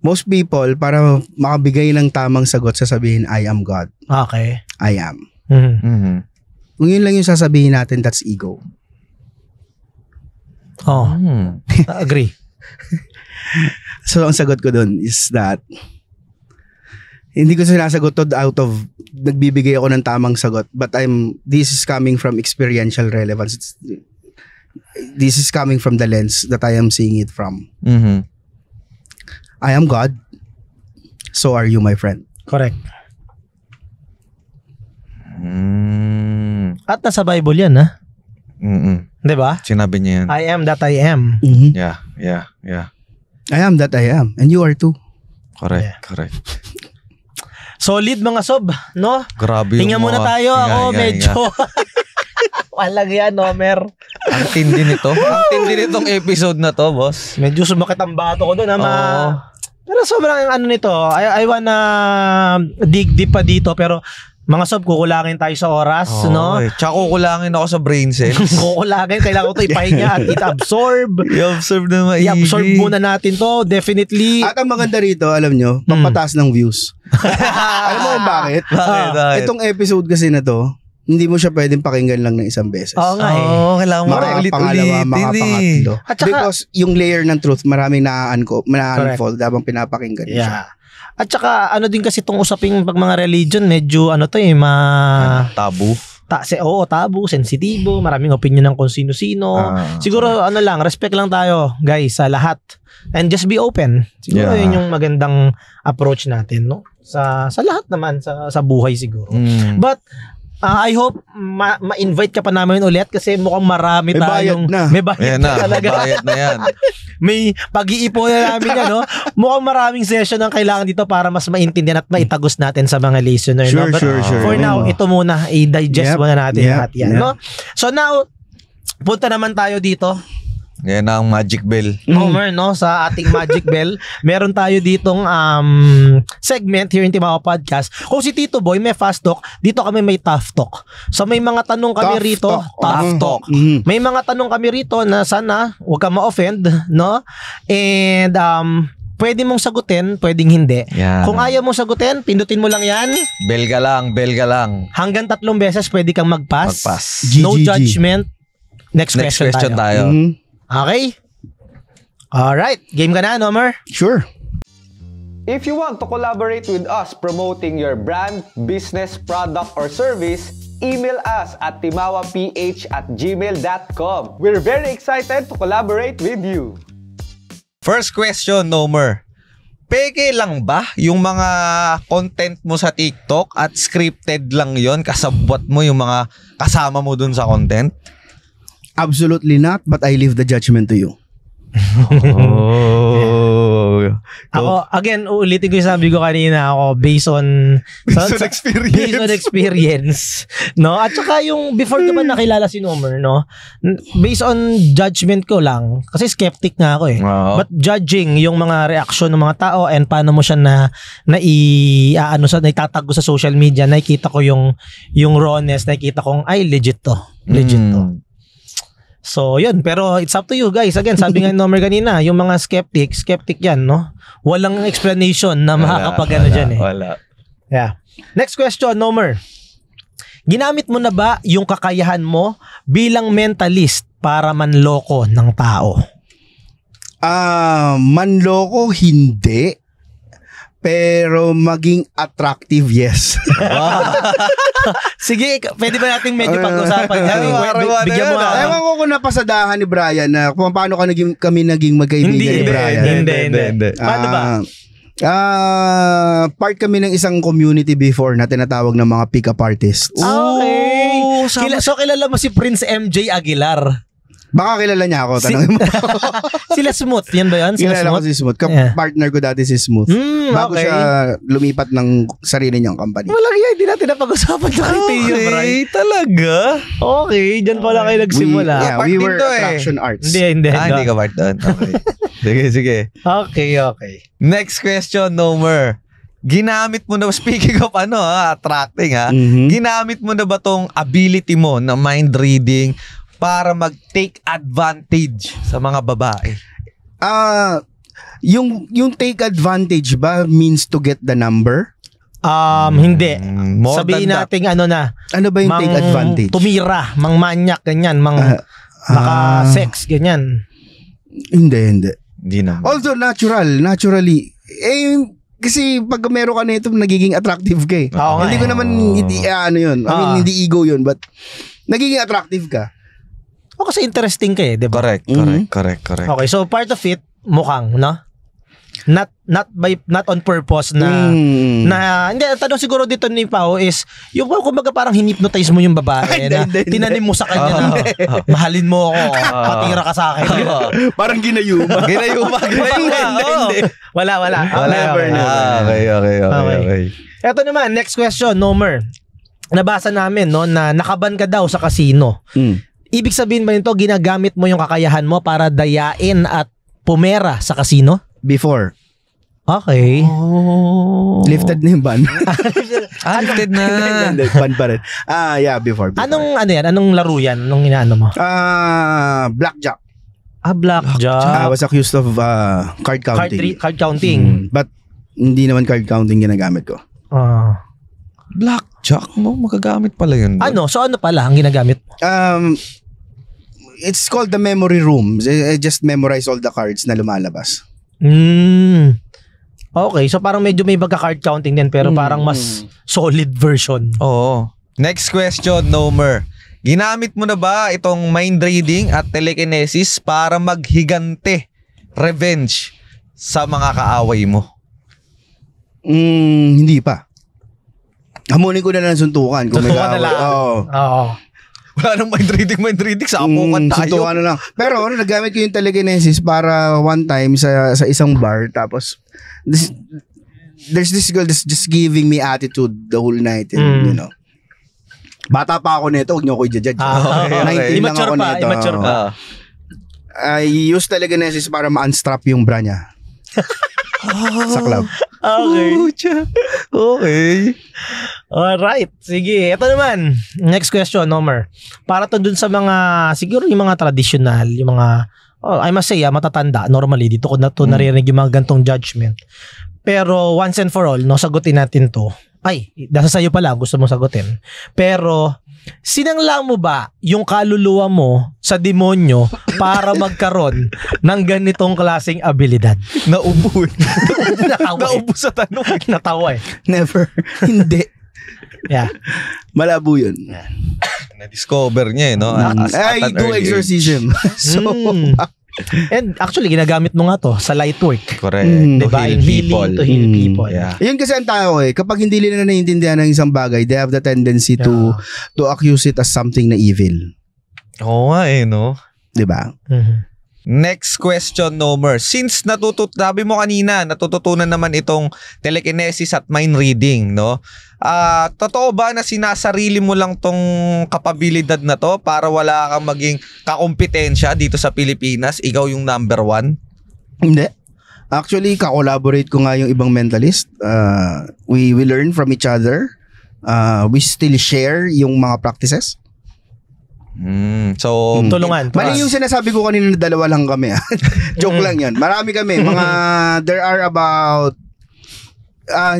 Most people, para makabigay ng tamang sagot, sasabihin, I am God. Okay. I am. Kung yun lang yung sasabihin natin, that's ego. Agree. So, ang sagot ko dun is that hindi ko sinasagot to out of nagbibigay ako ng tamang sagot, but this is coming from experiential relevance. This is coming from the lens that I am seeing it from. I am God. So are you, my friend. Correct. At nasa Bible yan, ha? Diba? Sinabi niya yan. I am that I am. Yeah. I am that I am. And you are too. Correct. Solid mga sob, no? Grabe Hinga muna tayo. Ako medyo... Walang yan, Homer. Ang tindi nito. Ang tindi nitong episode na to, boss. Medyo sumakit ang bato ko doon, Oo. Pero sobrang ano nito, I wanna dig deep pa dito, pero mga sob, kukulangin tayo sa oras, no? Tsaka kukulangin ako sa brain cells. Kukulangin, kailangan ko ito ipahinga at i-absorb. I-absorb na maigi. I-absorb muna natin to, definitely. At ang maganda rito, alam nyo, pampataas ng views. Alam mo kung bakit? Bakit? Itong episode kasi na to, hindi mo siya pwedeng pakinggan lang ng isang beses. Oo nga eh. Kailangan mo Makapangalawa, makapangatlo. At saka- Because yung layer ng truth, maraming na-unfold habang pinapakinggan mo siya. Yeah. At saka ano din kasi itong usaping pag mga religion, medyo ano to Tabu. tabu, sensitibo, maraming opinion ng kung sino-sino. Siguro ano lang, respect lang tayo guys sa lahat. And just be open. Siguro yun yung magandang approach natin, no? Sa lahat naman, sa buhay siguro. But I hope ma-invite ka pa namin ulit kasi mukhang marami May tayong... bayad na. May bayad Ayan na, na talaga. bayad na yan. May pag-iipon na namin yan, no? Mukhang maraming session ang kailangan dito para mas maintindihan at maitagos natin sa mga listener. Sure, no? But sure. for now, ito muna, i-digest muna natin lahat yan. No? So now, punta naman tayo dito. Yan ang magic bell. Homer, no? Sa ating Magic Bell, meron tayo ditong segment here in Timawa Podcast. Kung si Tito Boy may fast talk, dito kami may tough talk. So may mga tanong kami Tough rito, talk. tough talk. May mga tanong kami rito na sana huwag ka ma-offend, no? And pwede mong sagutin, pwedeng hindi. Yan. Kung ayaw mong sagutin, pindutin mo lang yan. Bell ka lang. Hanggang 3 beses pwede kang mag-pass. Mag-pass. No GGG. judgment. Next question tayo. Okay? Alright. Game ka na, Homer? Sure. If you want to collaborate with us promoting your brand, business, product, or service, email us at timawaph@gmail.com. We're very excited to collaborate with you. First question, Nomer. Peke lang ba yung mga content mo sa TikTok at scripted lang yon, kasabwat mo yung mga kasama mo dun sa content? Absolutely not, but I leave the judgment to you. Ako, again, uulitin ko yung sabi ko kanina, ako based on experience, no? At saka yung before ko pa nakilala si Nomer, no? Based on judgment ko lang, kasi skeptic nga ako eh. But judging yung mga reaction ng mga tao and paano mo siya naitatago sa social media, nakikita ko yung rawness, nakikita kong ay legit to. So, yun. Pero it's up to you guys. Again, sabi nga ni Nomer kanina, yung mga skeptic yan, no? Walang explanation na makakapagano dyan eh. Wala. Yeah. Next question, Nomer. Ginamit mo na ba yung kakayahan mo bilang mentalist para manloko ng tao? Manloko, hindi. Pero maging attractive, yes. Sige, pwede ba natin medyo pag-usapan? Bigyan mo Ewan ko kung napasadahan ni Brian na kung paano kami naging magkaibigan ni Brian. Hindi. Paano ba? Part kami ng isang community before na tinatawag ng mga pick-up artists. Okay. So, kilala mo si Prince MJ Aguilar? Baka kilala niya ako, tanongin mo. Sila Smooth, yan ba yan? Kilala ko si Smooth. Partner ko dati si Smooth. Bago siya lumipat ng sarili niyang company. Walang yan, hindi natin napag-usapan na kay Tio, Brian. Talaga? Okay, dyan pala kayo nagsimula. We were attraction arts. Hindi. Hindi ka part doon. Okay. Sige. Okay. Next question, Nomer. Ginamit mo na, speaking of attracting ginamit mo na ba tong ability mo na mind reading para mag-take advantage sa mga babae? Yung take advantage ba means to get the number? Hindi. More Sabihin than that. natin Ano ba yung take advantage? Tumira, manyak, ganyan, sex, ganyan. Hindi. Hindi naman. Although naturally, kasi pag meron ka na ito, nagiging attractive ka eh. Hindi ko naman, hindi ego yun, but nagiging attractive ka. Kasi interesting ka eh, di ba? Correct. Okay, so part of it, mukhang, no? not on purpose na hindi, tanong siguro dito ni Pao is yung kumbaga parang hinipnotize mo yung babae na tinanim mo sa kanya na mahalin mo ako, patira ka sa akin. Parang ginayuma. Hindi. Wala. Never. Okay. Ito naman, next question, Nomer. Nabasa namin no na nakaban ka daw sa casino. Ibig sabihin ba nito ginagamit mo yung kakayahan mo para dayain at pumera sa casino? Before. Okay. Lifted na yung ban. Lifted na. Ban pa rin. Yeah, before. Anong laro yan? Anong inaano mo? Blackjack. Blackjack. I was accused of card counting. Card counting. But hindi naman card counting ginagamit ko. Blackjack mo? Magagamit pala yun. So ano pala ang ginagamit mo? It's called the memory room. I just memorize all the cards na lumalabas. Okay, so parang medyo may card counting din pero parang mas solid version. Oo. Next question, Nomer. Ginamit mo na ba itong mind reading at telekinesis para maghigante, revenge sa mga kaaway mo? Hindi pa. Hamunin ko na lang suntukan kung may kaaway. Oo. Wala nang mind reading sa apukan tayo. Suntukan na lang. Pero nagamit ko yung telekinesis para one time sa isang bar tapos there's this girl that's just giving me attitude the whole night and, bata pa ako nito, huwag niyo ako i-judge. 19 lang ako nito. Immature pa. I use telekinesis para ma-unstrap yung bra niya. Sa club. Okay. Alright. Sige. Ito naman. Next question, Nomer. Para to dun sa mga, siguro yung mga traditional, yung mga, I must say, matatanda. Normally, dito ko na to naririnig yung mga gantong judgment. Pero once and for all, sagutin natin to. Nasa sayo pala, gusto mo sagutin. Pero, sinangla mo ba yung kaluluwa mo sa demonyo para magkaroon ng ganitong klaseng abilidad? Naubo. Natawa sa tanong. Natawa Never. Hindi. Yeah. Malabo yun. Na-discover niya no? I do exorcism. So, and actually, ginagamit mo nga to sa light work. Correct. Divine healing to heal people. Yeah. Yun kasi ang tao kapag hindi nila naiintindihan ng isang bagay, they have the tendency to accuse it as something na evil. Oo nga no? Diba? Next question, Nomer. Since sabi mo kanina, natututunan naman itong telekinesis at mind reading, no? Totoo ba na sinasarili mo lang tong kapabilidad na to para wala kang maging kakompetensya dito sa Pilipinas? Ikaw yung number 1? Hindi. Actually, ka-collaborate ko nga yung ibang mentalist. We learn from each other. We still share yung mga practices. So, tulungan. Mali yung sinasabi ko kanina na dalawa lang kami. Joke lang yan. Marami kami. There are about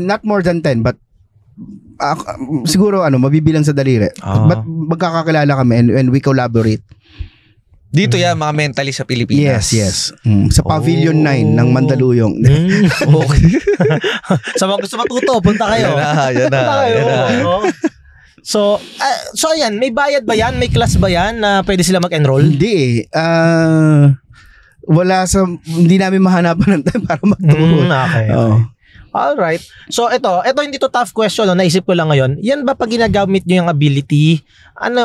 not more than 10 but siguro mabibilang sa daliri. But magkakakilala kami and we collaborate. Dito yan, mga mentalist sa Pilipinas. Yes. Sa Pavilion 9 ng Mandaluyong. Okay. Sa mga gusto matuto, punta kayo. Yan na. So ayan, may bayad ba yan? May class ba yan na pwede sila mag-enroll? Hindi hindi namin mahanapan ng time para magturo. Okay. Alright. So ito hindi to tough question, naisip ko lang ngayon. Yan ba pag ginagamit nyo yung ability,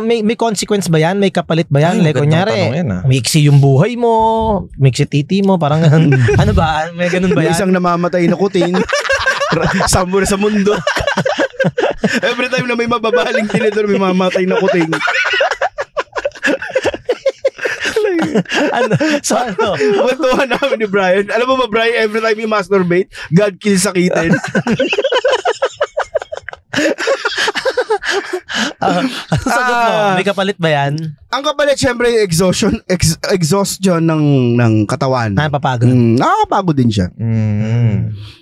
may consequence ba yan? May kapalit ba yan? Like kunyari, miksi yung buhay mo, miksi titi mo, parang ano ba? May ganun ba yan? May isang namamatay na kuting somewhere sa mundo. Every time na may mababaling tinidor, may mamatay na kuting. Wantuhan namin ni Brian. Alam mo ba, Brian, every time you masturbate, God kills sakitin. Sagot mo, may kapalit ba yan? Ang kapalit, syempre, exhaustion ng katawan. Napapagod. Nakakapagod din siya.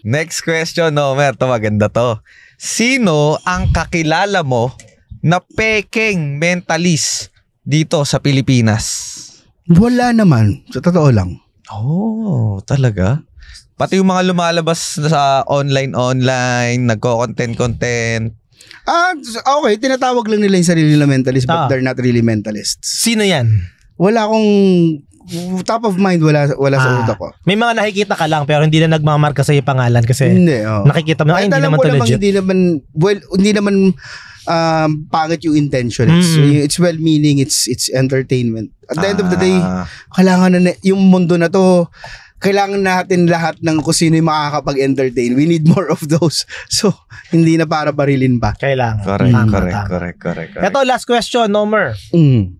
Next question, Nomer. Ito, maganda to. Sino ang kakilala mo na peking mentalist dito sa Pilipinas? Wala naman. Sa totoo lang. Talaga? Pati yung mga lumalabas sa online, nagko-content. Okay. Tinatawag lang nila yung sarili nila mentalist but they're not really mentalists. Sino yan? Wala akong top of mind, wala sa utak ko. May mga nakikita ka lang pero hindi na nagmamarka sa iyo pangalan kasi Hindi, nakikita mo, hindi naman to legit. Hindi naman pangit yung intention. It's well-meaning, it's entertainment. At the end of the day, kailangan na yung mundo na to, kailangan natin lahat ng kung sino yung makakapag-entertain. We need more of those. So, hindi na para barilin pa. Kailangan. Correct. Ito, last question, Nomer. Mm.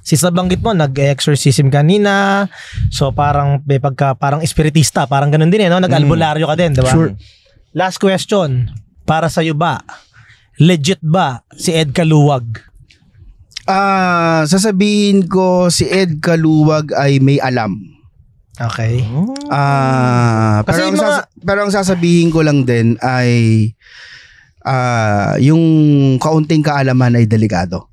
Nabanggit mo, nag-exorcism kanina. So, parang may parang espiritista. Parang ganun din no? Nag-albularyo ka din, di ba? Sure. Last question. Para sa'yo ba? Legit ba si Ed Kaluwag? Sasabihin ko si Ed Kaluwag ay may alam. Okay. Pero ang sasabihin ko lang din ay yung kaunting kaalaman ay delikado.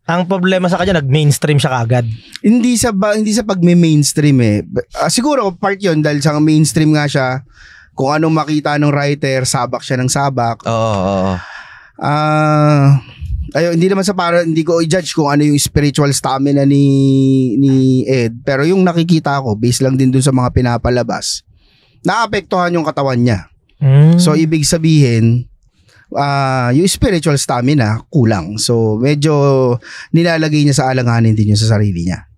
Ang problema sa kanya, nag-mainstream siya kaagad. Hindi sa pag-mainstream siguro part 'yon dahil sa mainstream nga siya. Kung anong makita ng writer, sabak siya ng sabak. Oo. Hindi naman hindi ko i-judge kung ano yung spiritual stamina ni Ed, pero yung nakikita ko based lang din dun sa mga pinapalabas, naapektuhan yung katawan niya. So ibig sabihin yung spiritual stamina kulang. So medyo nilalagay niya sa alanganin din yun sa sarili niya.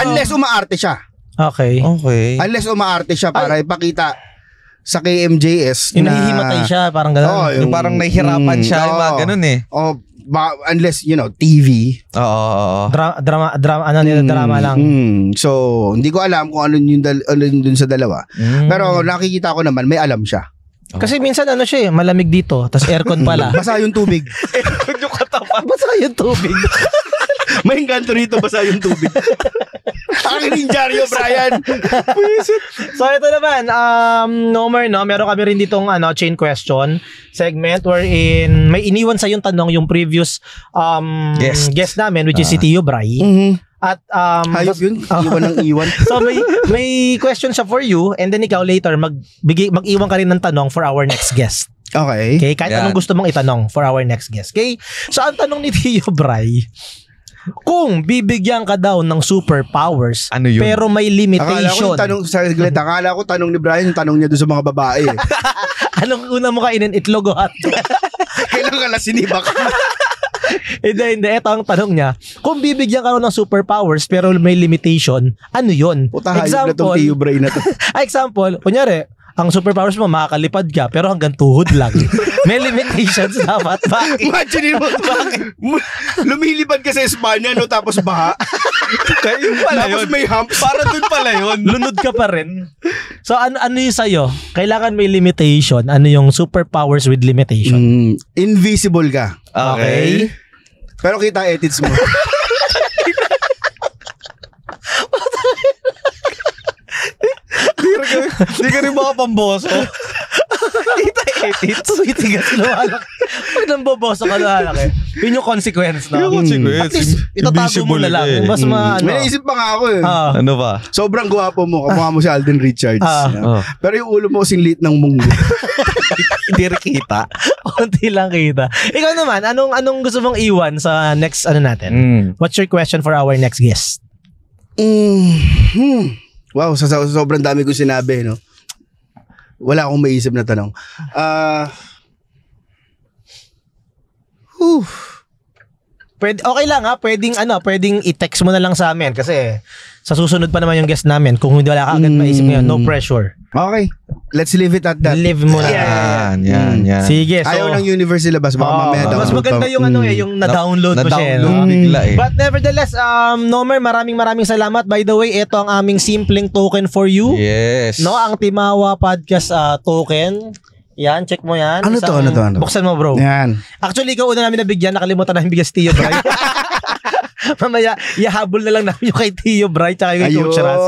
Unless umaarte siya. Okay. Unless umaarte siya para ipakita sa KMJS yung nahihimatay siya, parang gano'n. Yung parang nahihirapan siya, yung mga ganun unless, TV. Oo. Drama lang. So, hindi ko alam kung ano yung dun sa dalawa. Pero nakikita ko naman, may alam siya. Kasi minsan siya malamig dito, tas aircon pala. Basa yung tubig. Aircon yung katawan. Basa yung tubig. May engkanto rito, basa yung tubig. Akin yung dyaryo, Brian. So ito naman, Nomer, meron kami rin ditong chain question segment wherein may iniwan sa yung tanong yung previous guest namin, which is si Tio Bray. At hayop yun, iwan. So may question siya for you, and then ikaw later mag-iwan ka rin ng tanong for our next guest. Okay. Kahit anong gusto mong itanong for our next guest. Okay? So ang tanong ni Tio Bray, kung bibigyan ka daw ng superpowers, ano yun? Pero may limitation. Akala ko tanong ni Brian, yung tanong niya doon sa mga babae. Anong una mo kainin? Itlog o hotdog? Kailan ka sinibak? Hindi. Ito ang tanong niya. Kung bibigyan ka ng superpowers pero may limitation, ano yun? Puta, hayop na tong Tio Bray na to. Example, kunyari, ang superpowers mo, makakalipad ka, pero hanggang tuhod lang. May limitations dapat. Bakit? Imagine mo, lumilipad ka sa Espanya, tapos baha. Tapos may humps. Para dun pala yun. Lunod ka pa rin. So, ano yung sa'yo? Kailangan may limitation. Ano yung superpowers with limitation? Invisible ka. Okay. Pero kita edits mo. Di ka rin makapamboso. Kita edits. Itigas lumalaki. Pag namboboso ka lumalaki. Yun yung consequence na. Yung consequence. At least, itatago mo na lang. Mas May naisip pa nga ako Ano ba? Sobrang gwapo mo. Kamukha mo si Alden Richards. Pero yung ulo mo kasing liit ng munggo. Hindi rin kita. Kunti lang kita. Ikaw naman, anong gusto mong iwan sa next natin? What's your question for our next guest? Wow, sobrang dami ko sinabi, no? Wala akong maisip na tanong. Okay lang pwedeng i-text mo na lang sa amin kasi sa susunod pa naman yung guest namin. Kung hindi wala ka agad maisip ngayon, no pressure. Okay. Let's leave it at that. Leave mo na. Yan. Sige, so ayaw ng universe ilabas, baka mamaya mas maganda yung yung na-download mo siya. bigla But nevertheless, Nomer, maraming salamat. By the way, ito ang aming simpleng token for you. Yes. No, ang Timawa Podcast token. Yan, check mo yan. Ano to? Buksan mo, bro. Yan. Actually, ikaw una namin nabigyan. Nakalimutan namin bigyan si Tio Bray. Mamaya, ihabol na lang namin yung kay Tio Bray tsaka yung kay Coach Ras.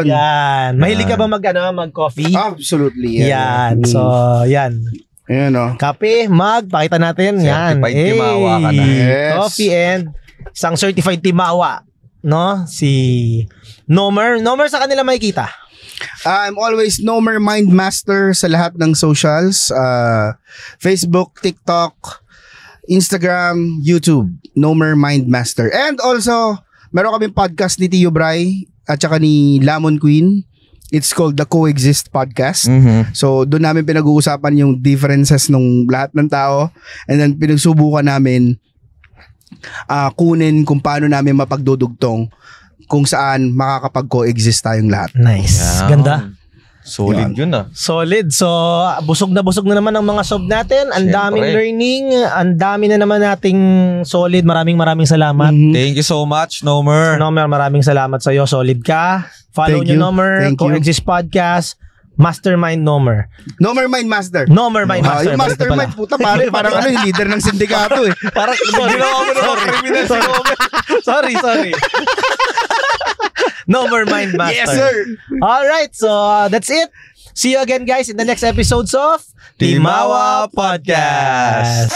Yan. Mahilig ka ba mag-coffee? Absolutely. Yan. So, yan. Ayan, Kape, mug, pakita natin. Yan. Certified Timawa ka na. Yes. Coffee and isang certified Timawa. No? Si Nomer. Nomer, sa kanila makikita? I'm always Nomer Mindmaster sa lahat ng socials. Facebook, TikTok, Instagram, YouTube, Nomer Mindmaster. And also, meron kaming podcast ni Tio Bray at saka ni Lamon Queen. It's called The Coexist Podcast. So, doon namin pinag-uusapan yung differences ng lahat ng tao. And then, pinagsubukan namin kunin kung paano namin mapagdudugtong kung saan makakapag-coexist tayong lahat. Nice. Yeah. Ganda. Solid yun ah. Solid. So, busog na naman ang mga sob natin. Ang Siyempre. daming learning. Ang dami na naman nating solid. Maraming salamat. Thank you so much, Nomer. Nomer, maraming salamat sa iyo. Solid ka. Follow Thank nyo you. Nomer. Thank you. Coexist Podcast. Mastermind Nomer. Nomer Mindmaster. Nomer Mindmaster. Yung mastermind, puta, parang ano, yung leader ng sindikato eh. Parang ginawa mo naman criminal si Nomer. Sorry. Nomer Mindmaster. Yes, sir. Alright, so that's it. See you again, guys, in the next episodes of Timawa Podcast.